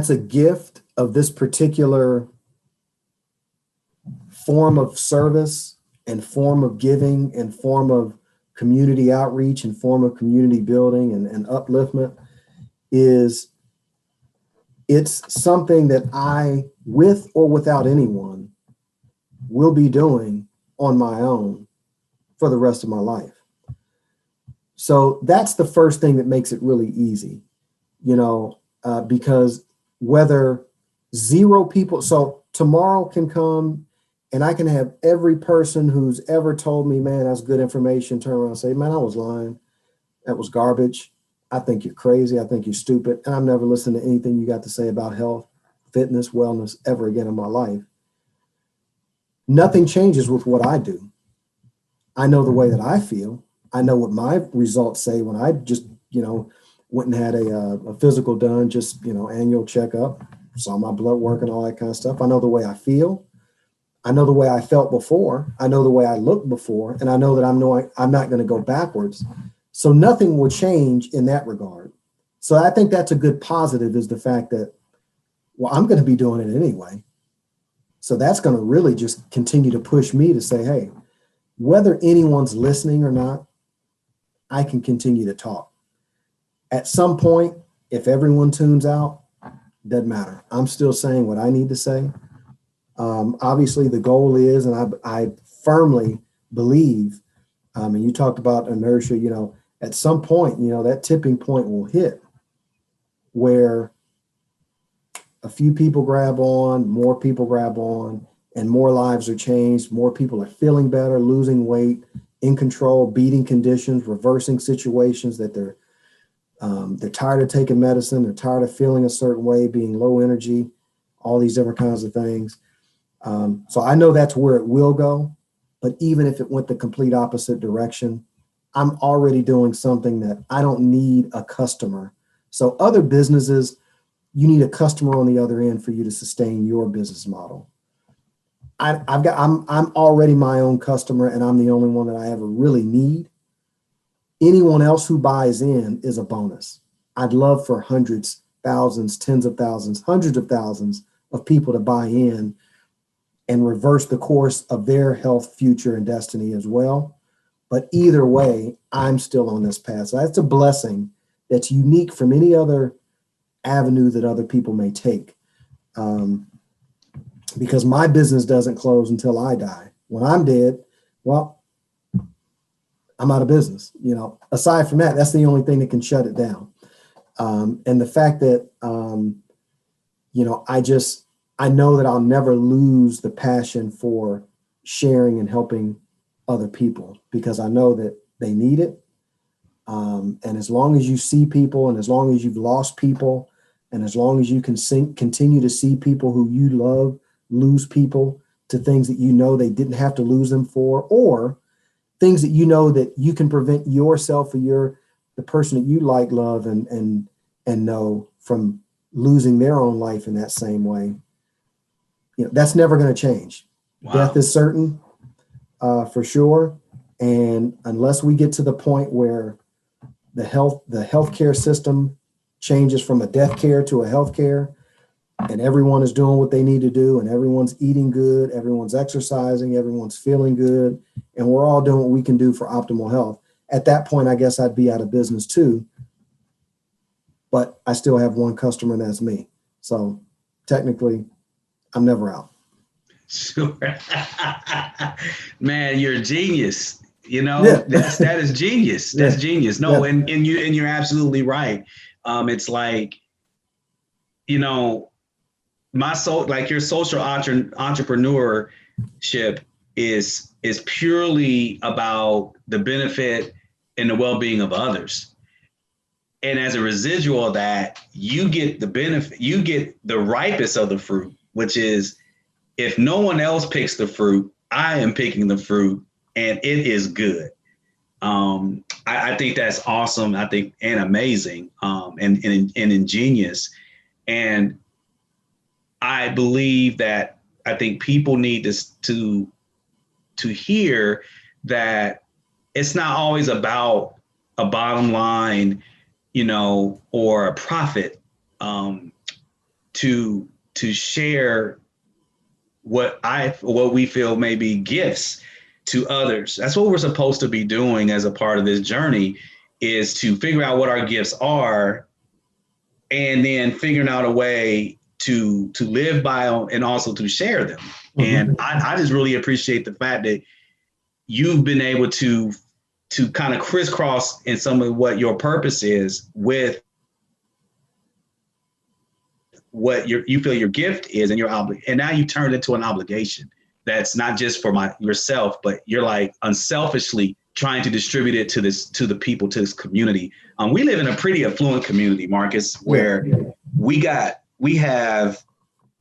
a gift of this particular form of service and form of giving and form of community outreach and form of community building and upliftment. It's something that I, with or without anyone, will be doing on my own for the rest of my life. So that's the first thing that makes it really easy, because whether zero people, so tomorrow can come and I can have every person who's ever told me, man, that's good information, turn around and say, man, I was lying. That was garbage. I think you're crazy. I think you're stupid. And I'm never listening to anything you got to say about health, fitness, wellness ever again in my life. Nothing changes with what I do. I know the way that I feel. I know what my results say when I just, went and had a physical done, just, annual checkup, saw my blood work and all that kind of stuff. I know the way I feel. I know the way I felt before. I know the way I looked before. And I know that I'm not going to go backwards. So nothing will change in that regard. So I think that's a good positive, is the fact that, well, I'm going to be doing it anyway. So that's going to really just continue to push me to say, hey, whether anyone's listening or not, I can continue to talk. At some point, if everyone tunes out, doesn't matter. I'm still saying what I need to say. Obviously, the goal is, and I firmly believe, and you talked about inertia, at some point, that tipping point will hit where a few people grab on, more people grab on, and more lives are changed. More people are feeling better, losing weight, in control, beating conditions, reversing situations that they're tired of taking medicine. They're tired of feeling a certain way, being low energy, all these different kinds of things. So I know that's where it will go. But even if it went the complete opposite direction, I'm already doing something that I don't need a customer. So other businesses, you need a customer on the other end for you to sustain your business model. I'm already my own customer, and I'm the only one that I ever really need. Anyone else who buys in is a bonus. I'd love for hundreds, thousands, tens of thousands, hundreds of thousands of people to buy in and reverse the course of their health, future, and destiny as well. But either way, I'm still on this path. So that's a blessing that's unique from any other avenue that other people may take. Because my business doesn't close until I die. When I'm dead, well, I'm out of business. Aside from that, that's the only thing that can shut it down. And the fact that, I know that I'll never lose the passion for sharing and helping other people, because I know that they need it. And as long as you see people, and as long as you've lost people, and as long as you can continue to see people who you love lose people to things that they didn't have to lose them for, or things that that you can prevent yourself or the person that you love and know from losing their own life in that same way. That's never going to change. Wow. Death is certain, for sure. And unless we get to the point where the healthcare system changes from a death care to a healthcare, and everyone is doing what they need to do, and everyone's eating good, everyone's exercising, everyone's feeling good, and we're all doing what we can do for optimal health. At that point, I guess I'd be out of business too, but I still have one customer, and that's me. So technically, I'm never out. Sure. Man, you're a genius. Yeah. that is genius. That's genius. No, yeah. and you're absolutely right. It's like, your social entrepreneurship is purely about the benefit and the well-being of others. And as a residual of that, you get the benefit, you get the ripest of the fruit, which is, if no one else picks the fruit, I am picking the fruit, and it is good. I think that's awesome. I think, and amazing, and ingenious. And I believe that I think people need to hear that it's not always about a bottom line, or a profit, to share what we feel may be gifts to others. That's what we're supposed to be doing as a part of this journey, is to figure out what our gifts are, and then figuring out a way to live by them and also to share them. Mm-hmm. And I just really appreciate the fact that you've been able to kind of crisscross in some of what your purpose is with what you feel your gift is, and and now you turned it into an obligation that's not just for yourself, but you're like unselfishly trying to distribute it to the people, to this community. We live in a pretty affluent community, Marcus, where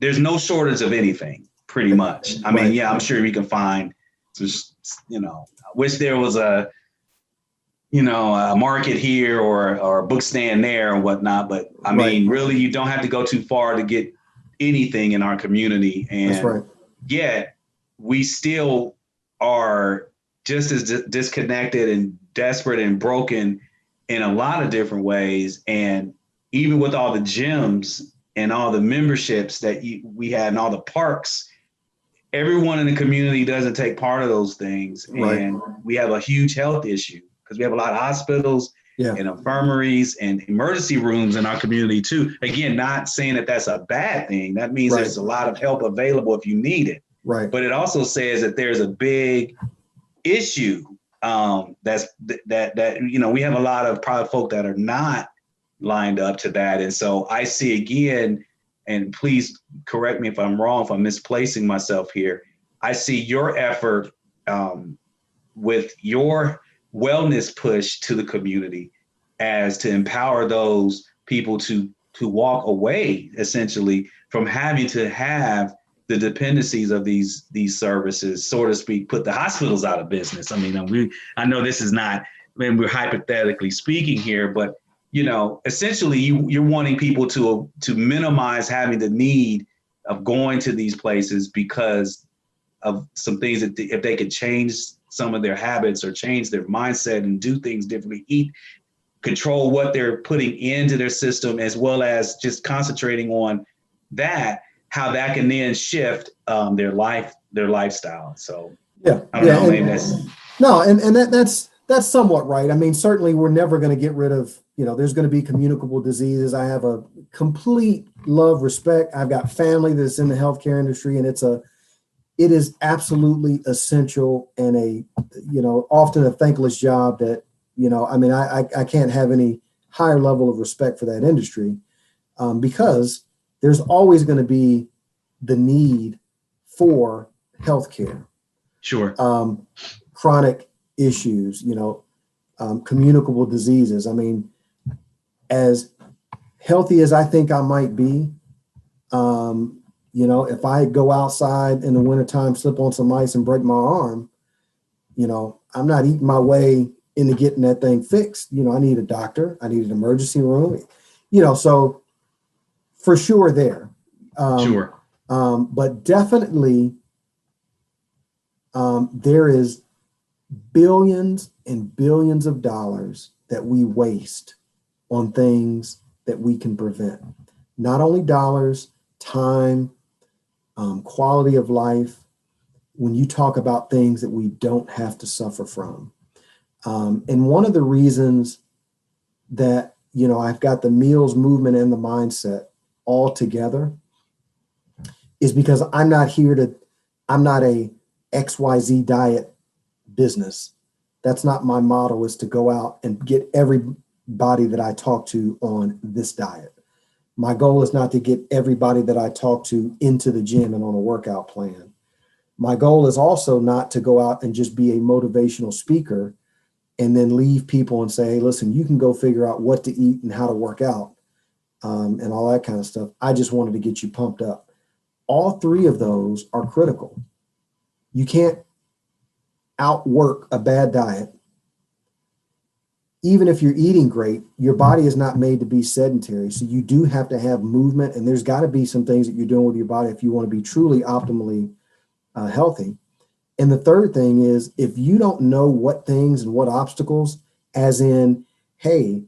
there's no shortage of anything, pretty much. I mean, I'm sure we can find, I wish there was a market here or a book stand there and whatnot. But I mean, really, you don't have to go too far to get anything in our community. And that's right. Yet we still are just as disconnected and desperate and broken in a lot of different ways. And even with all the gyms and all the memberships that we have and all the parks, everyone in the community doesn't take part of those things. Right. And we have a huge health issue, because we have a lot of hospitals and infirmaries and emergency rooms in our community too. Again, not saying that that's a bad thing. That means there's a lot of help available if you need it. Right. But it also says that there's a big issue that we have a lot of private folk that are not lined up to that. And so I see again, and please correct me if I'm wrong, if I'm misplacing myself here, I see your effort with your wellness push to the community as to empower those people to walk away essentially from having to have the dependencies of these services, so to speak, put the hospitals out of business. I mean, I know this is not, I mean, we're hypothetically speaking here, but essentially you're wanting people to minimize having the need of going to these places because of some things that if they could change some of their habits or change their mindset and do things differently, eat, control what they're putting into their system, as well as just concentrating on that, how that can then shift their lifestyle. So Yeah, I don't know, maybe that's no, and that's somewhat right. I mean, certainly we're never going to get rid of, there's going to be communicable diseases. I have a complete love, respect. I've got family that's in the healthcare industry, and it is absolutely essential and often a thankless job that, I mean, I can't have any higher level of respect for that industry because there's always going to be the need for healthcare. sure. Chronic issues, communicable diseases. I mean, as healthy as I think I might be, if I go outside in the wintertime, slip on some ice and break my arm, I'm not eating my way into getting that thing fixed. I need a doctor. I need an emergency room, so for sure there. Sure. But definitely there is billions and billions of dollars that we waste on things that we can prevent. Not only dollars, time, quality of life, when you talk about things that we don't have to suffer from. And one of the reasons that, I've got the meals movement and the mindset all together is because I'm not a XYZ diet business. That's not my model, is to go out and get everybody that I talk to on this diet. My goal is not to get everybody that I talk to into the gym and on a workout plan. My goal is also not to go out and just be a motivational speaker and then leave people and say, hey, listen, you can go figure out what to eat and how to work out and all that kind of stuff. I just wanted to get you pumped up. All three of those are critical. You can't outwork a bad diet. Even if you're eating great, your body is not made to be sedentary. So you do have to have movement, and there's got to be some things that you're doing with your body if you want to be truly optimally healthy. And the third thing is, if you don't know what things and what obstacles, as in, hey,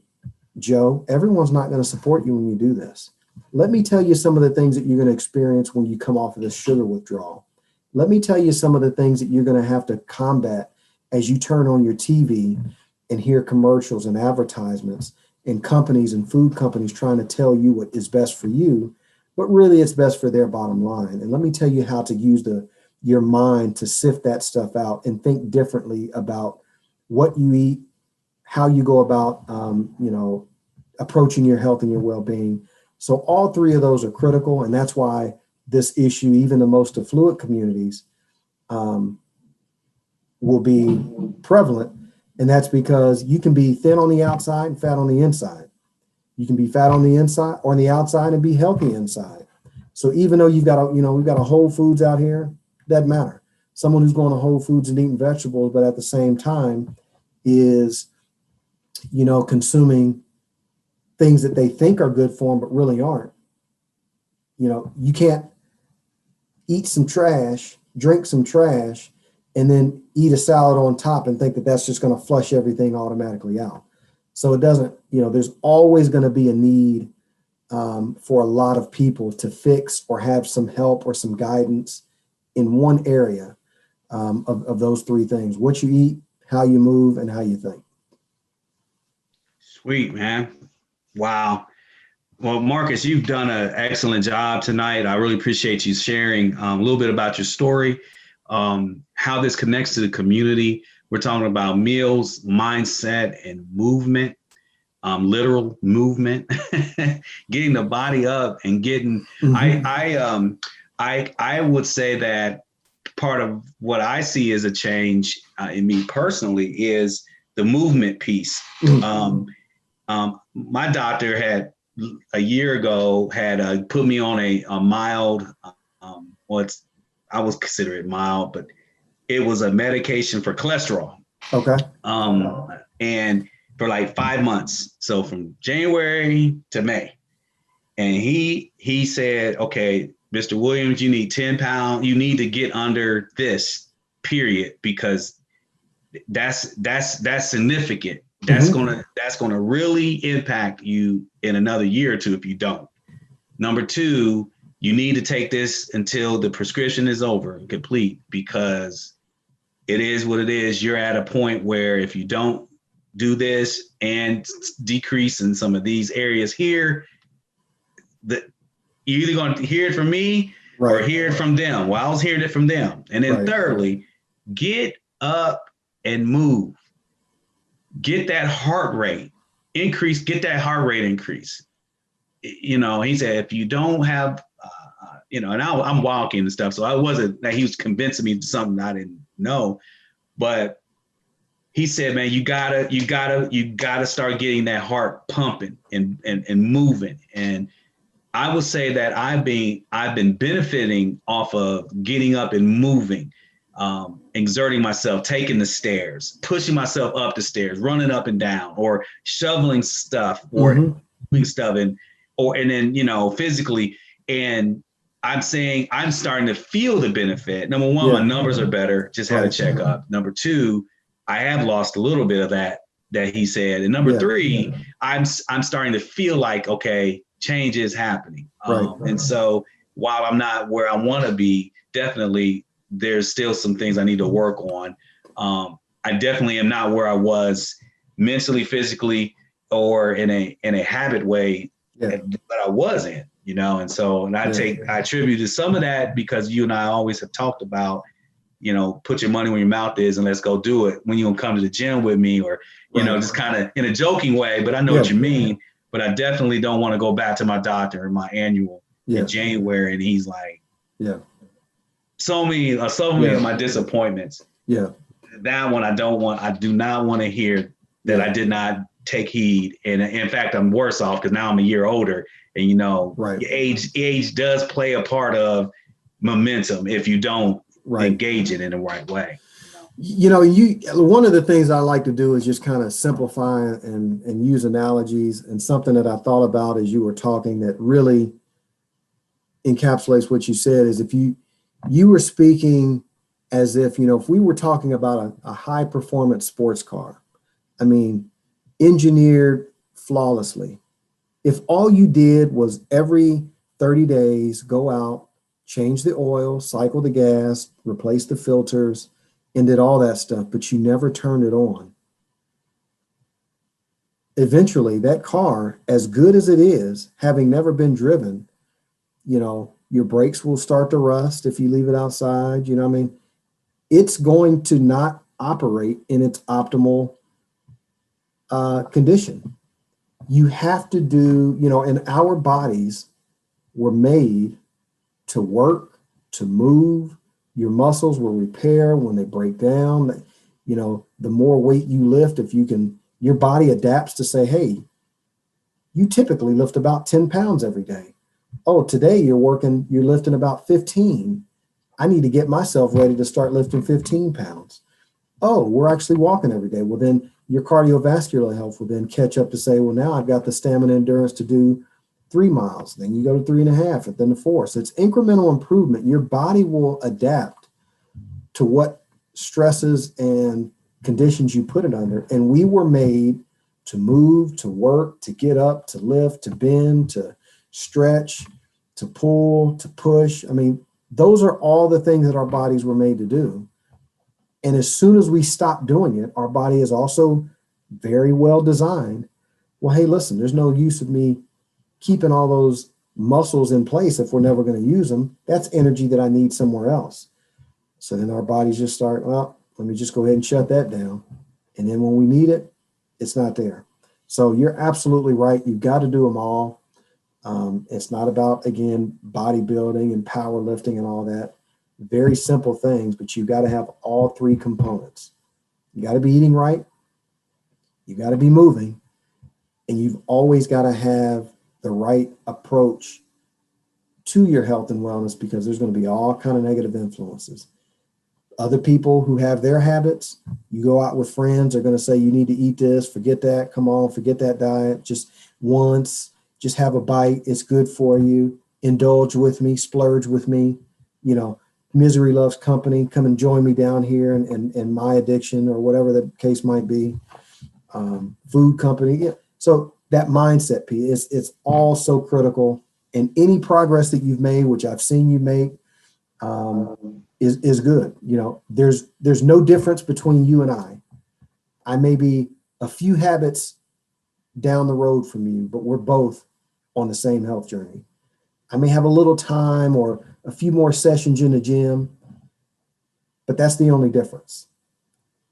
Joe, everyone's not going to support you when you do this. Let me tell you some of the things that you're going to experience when you come off of this sugar withdrawal. Let me tell you some of the things that you're going to have to combat as you turn on your TV and hear commercials and advertisements and companies and food companies trying to tell you what is best for you, but really it's best for their bottom line. And let me tell you how to use your mind to sift that stuff out and think differently about what you eat, how you go about, approaching your health and your well-being. So all three of those are critical. And that's why this issue, even the most affluent communities, will be prevalent. And that's because you can be thin on the outside and fat on the inside. You can be fat on the inside or on the outside and be healthy inside. So even though we've got a Whole Foods out here, doesn't matter. Someone who's going to Whole Foods and eating vegetables, but at the same time is, consuming things that they think are good for them, but really aren't. You can't eat some trash, drink some trash, and then eat a salad on top and think that that's just going to flush everything automatically out. So it doesn't, there's always going to be a need for a lot of people to fix or have some help or some guidance in one area of those three things: what you eat, how you move, and how you think. Sweet, man. Wow. Well, Marcus, you've done an excellent job tonight. I really appreciate you sharing a little bit about your story, how this connects to the community. We're talking about meals, mindset, and movement, literal movement, getting the body up and getting. Mm-hmm. I would say that part of what I see as a change in me personally is the movement piece. Mm-hmm. My doctor had a year ago had put me on a mild well, I was consider it mild, but it was a medication for cholesterol. Okay. And for like 5 months. So from January to May. And he said, okay, Mr. Williams, you need 10 pounds. You need to get under this period because that's significant. That's gonna really impact you in another year or two if you don't. Number two, you need to take this until the prescription is over and complete because it is what it is. You're at a point where if you don't do this and decrease in some of these areas here, that you're either going to hear it from me or hear it from them. Well, I was hearing it from them. And then thirdly, get up and move. Get that heart rate increase. Get that heart rate increase. You know, he said, if you don't have, and I'm walking and stuff. So I wasn't that he was convincing me of something I didn't know, but he said, man, you gotta start getting that heart pumping and moving. And I would say that I've been benefiting off of getting up and moving, exerting myself, taking the stairs, pushing myself up the stairs, running up and down, or shoveling stuff, or doing stuff, and then physically. And I'm saying I'm starting to feel the benefit. Number one, my numbers are better. Just had a checkup. Number two, I have lost a little bit of that he said. And number three, I'm starting to feel like, okay, change is happening. And so while I'm not where I want to be, definitely there's still some things I need to work on. I definitely am not where I was mentally, physically, or in a habit way that I was in, and so I attribute to some of that because you and I always have talked about, put your money where your mouth is and let's go do it when you don't come to the gym with me, or, just kind of in a joking way, but I know what you mean. But I definitely don't want to go back to my doctor in my annual in January. And he's like, so many of my disappointments. That one, I do not want to hear that I did not take heed. And in fact, I'm worse off because now I'm a year older and, age does play a part of momentum if you don't engage it in the right way. One of the things I like to do is just kind of simplify and use analogies, and something that I thought about as you were talking that really encapsulates what you said is if you were speaking as if we were talking about a high performance sports car, engineered flawlessly. If all you did was every 30 days go out, change the oil, cycle the gas, replace the filters, and did all that stuff, but you never turned it on, eventually that car, as good as it is, having never been driven, your brakes will start to rust if you leave it outside. It's going to not operate in its optimal condition. You have to do, and our bodies were made to work, to move. Your muscles will repair when they break down. The more weight you lift, your body adapts to say, hey, you typically lift about 10 pounds every day. Oh, today you're lifting about 15. I need to get myself ready to start lifting 15 pounds. Oh, we're actually walking every day. Well, then your cardiovascular health will then catch up to say, well, now I've got the stamina endurance to do 3 miles. Then you go to 3.5, and then to 4. So it's incremental improvement. Your body will adapt to what stresses and conditions you put it under. And we were made to move, to work, to get up, to lift, to bend, to stretch, to pull, to push. Those are all the things that our bodies were made to do. And as soon as we stop doing it, our body is also very well designed. Well, hey, listen, there's no use of me keeping all those muscles in place if we're never going to use them. That's energy that I need somewhere else. So then our bodies just start, well, let me just go ahead and shut that down. And then when we need it, it's not there. So you're absolutely right. You've got to do them all. It's not about, again, bodybuilding and powerlifting and all that. Very simple things, but you've got to have all three components. You got to be eating right. You got to be moving. And you've always got to have the right approach to your health and wellness, because there's going to be all kind of negative influences. Other people who have their habits, you go out with friends, are going to say, you need to eat this, forget that, come on, forget that diet, just once, just have a bite, it's good for you, indulge with me, splurge with me, you know, misery loves company, come and join me down here and my addiction, or whatever the case might be. Food company. Yeah. So that mindset piece, it's all so critical. And any progress that you've made, which I've seen you make, is good. You know, there's no difference between you and I. I may be a few habits down the road from you, but we're both on the same health journey. I may have a little time or a few more sessions in the gym, but that's the only difference,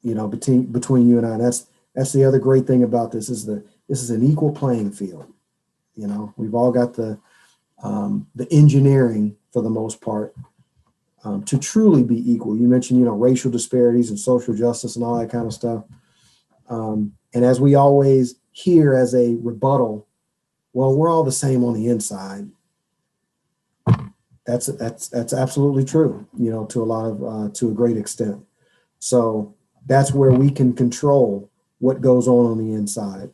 you know, between you and I. That's the other great thing about this is this is an equal playing field. You know, we've all got the engineering for the most part to truly be equal. You mentioned, you know, racial disparities and social justice and all that kind of stuff. And as we always hear as a rebuttal, well, we're all the same on the inside. That's absolutely true, you know, to a lot of to a great extent. So that's where we can control what goes on the inside,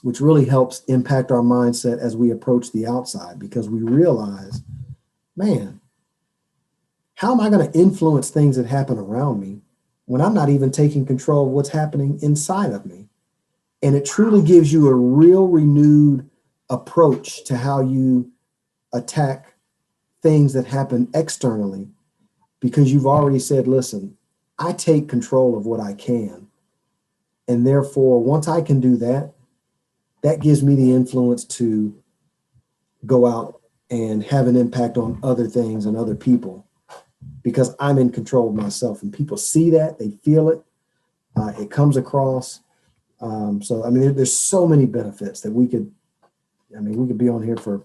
which really helps impact our mindset as we approach the outside, because we realize, man, how am I going to influence things that happen around me when I'm not even taking control of what's happening inside of me? And it truly gives you a real renewed approach to how you attack things that happen externally, because you've already said, listen, I take control of what I can. And therefore, once I can do that, that gives me the influence to go out and have an impact on other things and other people, because I'm in control of myself, and people see that, they feel it, it comes across. So, I mean, there's so many benefits that we could be on here for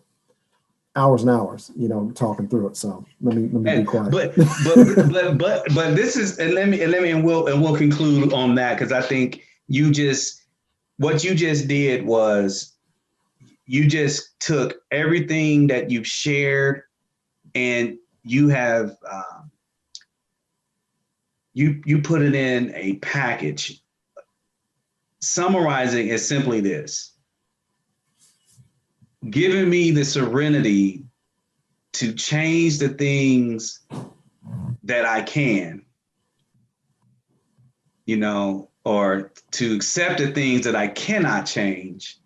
hours and hours, you know, talking through it. So let me be quiet. But this is, and we'll conclude on that, because I think what you just did was you just took everything that you've shared, and you have you put it in a package. Summarizing is simply this: giving me the serenity to change the things that I can, you know, or to accept the things that I cannot change,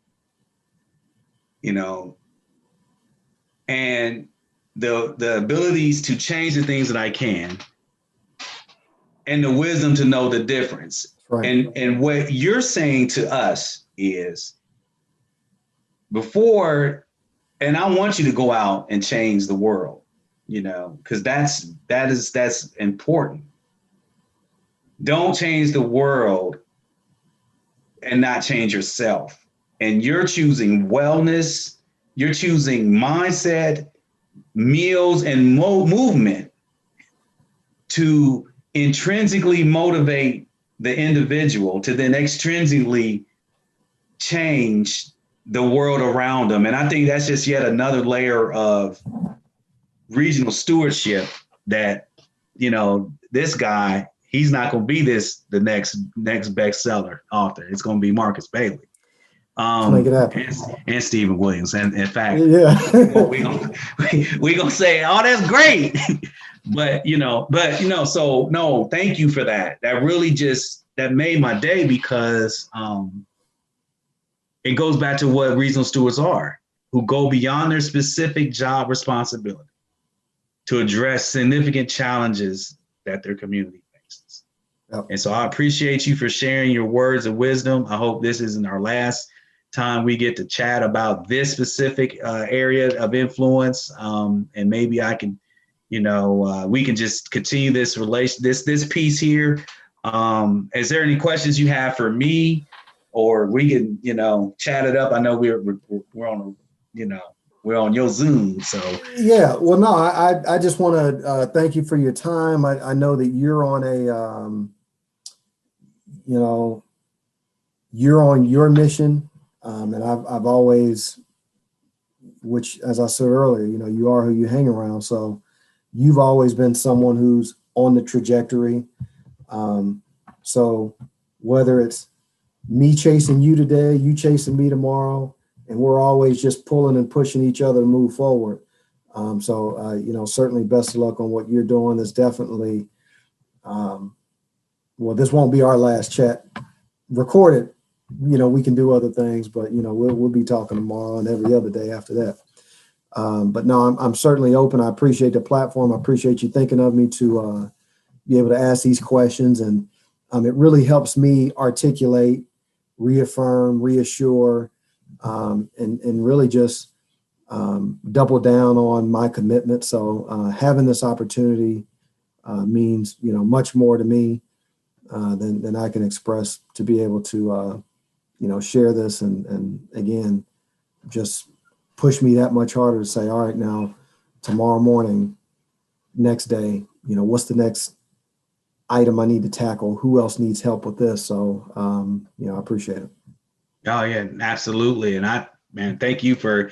you know, and the abilities to change the things that I can, and the wisdom to know the difference. Right. And what you're saying to us is, before, and I want you to go out and change the world, you know, because that's important. Don't change the world and not change yourself. And you're choosing wellness, you're choosing mindset, meals, and movement to intrinsically motivate the individual to then extrinsically change the world around them. And I think that's just yet another layer of regional stewardship that, you know, this guy, he's not going to be the next bestseller author. It's going to be Marcus Bailey. Make it happen. And Stephen Williams. And in fact, yeah, we gonna say, oh, that's great. but so no, thank you for that. That really that made my day, because it goes back to what regional stewards are, who go beyond their specific job responsibility to address significant challenges that their community faces. Yep. And so I appreciate you for sharing your words of wisdom. I hope this isn't our last time we get to chat about this specific area of influence. And maybe I can, we can just continue this this piece here. Is there any questions you have for me, or we can, chat it up? I know we're on, we're on your Zoom. So yeah, well, no, I just want to thank you for your time. I know that you're on you're on your mission. And I've always, which, as I said earlier, you are who you hang around. So you've always been someone who's on the trajectory. So whether it's me chasing you today, you chasing me tomorrow, and we're always just pulling and pushing each other to move forward. Certainly best of luck on what you're doing. It's definitely, this won't be our last chat recorded. We can do other things, but we'll be talking tomorrow and every other day after that. But no, I'm certainly open. I appreciate the platform. I appreciate you thinking of me to be able to ask these questions, and it really helps me articulate, reaffirm, reassure, and really just double down on my commitment. So having this opportunity means much more to me than I can express, to be able to share this and again just push me that much harder to say, all right, now tomorrow morning, next day, what's the next item I need to tackle? Who else needs help with this? So I appreciate it. Oh yeah, absolutely. And man, thank you for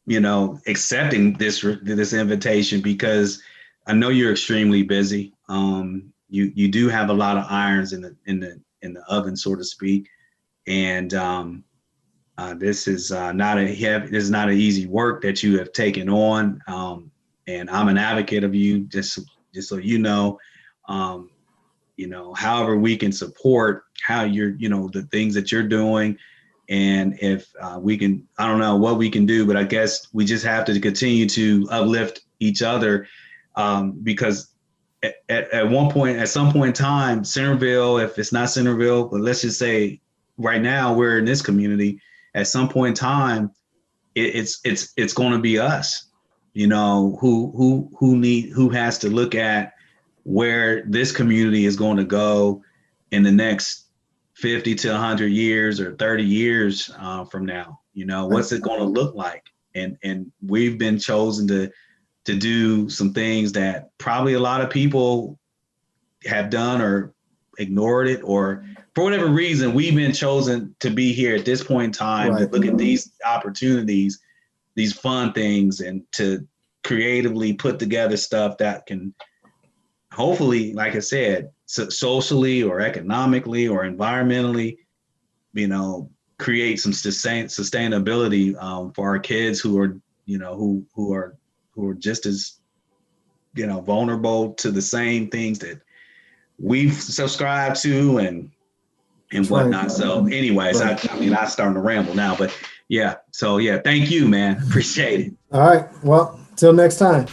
accepting this invitation, because I know you're extremely busy. You do have a lot of irons in the oven, so to speak, and this is not an easy work that you have taken on. And I'm an advocate of you, just so you know. However we can support how you're, the things that you're doing. And if we can, I don't know what we can do, but I guess we just have to continue to uplift each other, because at some point in time, Centerville, if it's not Centerville, but let's just say right now we're in this community, at some point in time, it's going to be us, who has to look at where this community is going to go in the next 50 to 100 years or 30 years from now. What's it going to look like? And we've been chosen to do some things that probably a lot of people have done or ignored it, or for whatever reason, we've been chosen to be here at this point in time, right, to look at these opportunities, these fun things, and to creatively put together stuff that can hopefully, like I said, socially or economically or environmentally, create some sustainability for our kids who are, who are just as, vulnerable to the same things that we've subscribed to and whatnot. Right. So anyways, right. I'm starting to ramble now, but yeah. So yeah, thank you, man. Appreciate it. All right. Well, till next time.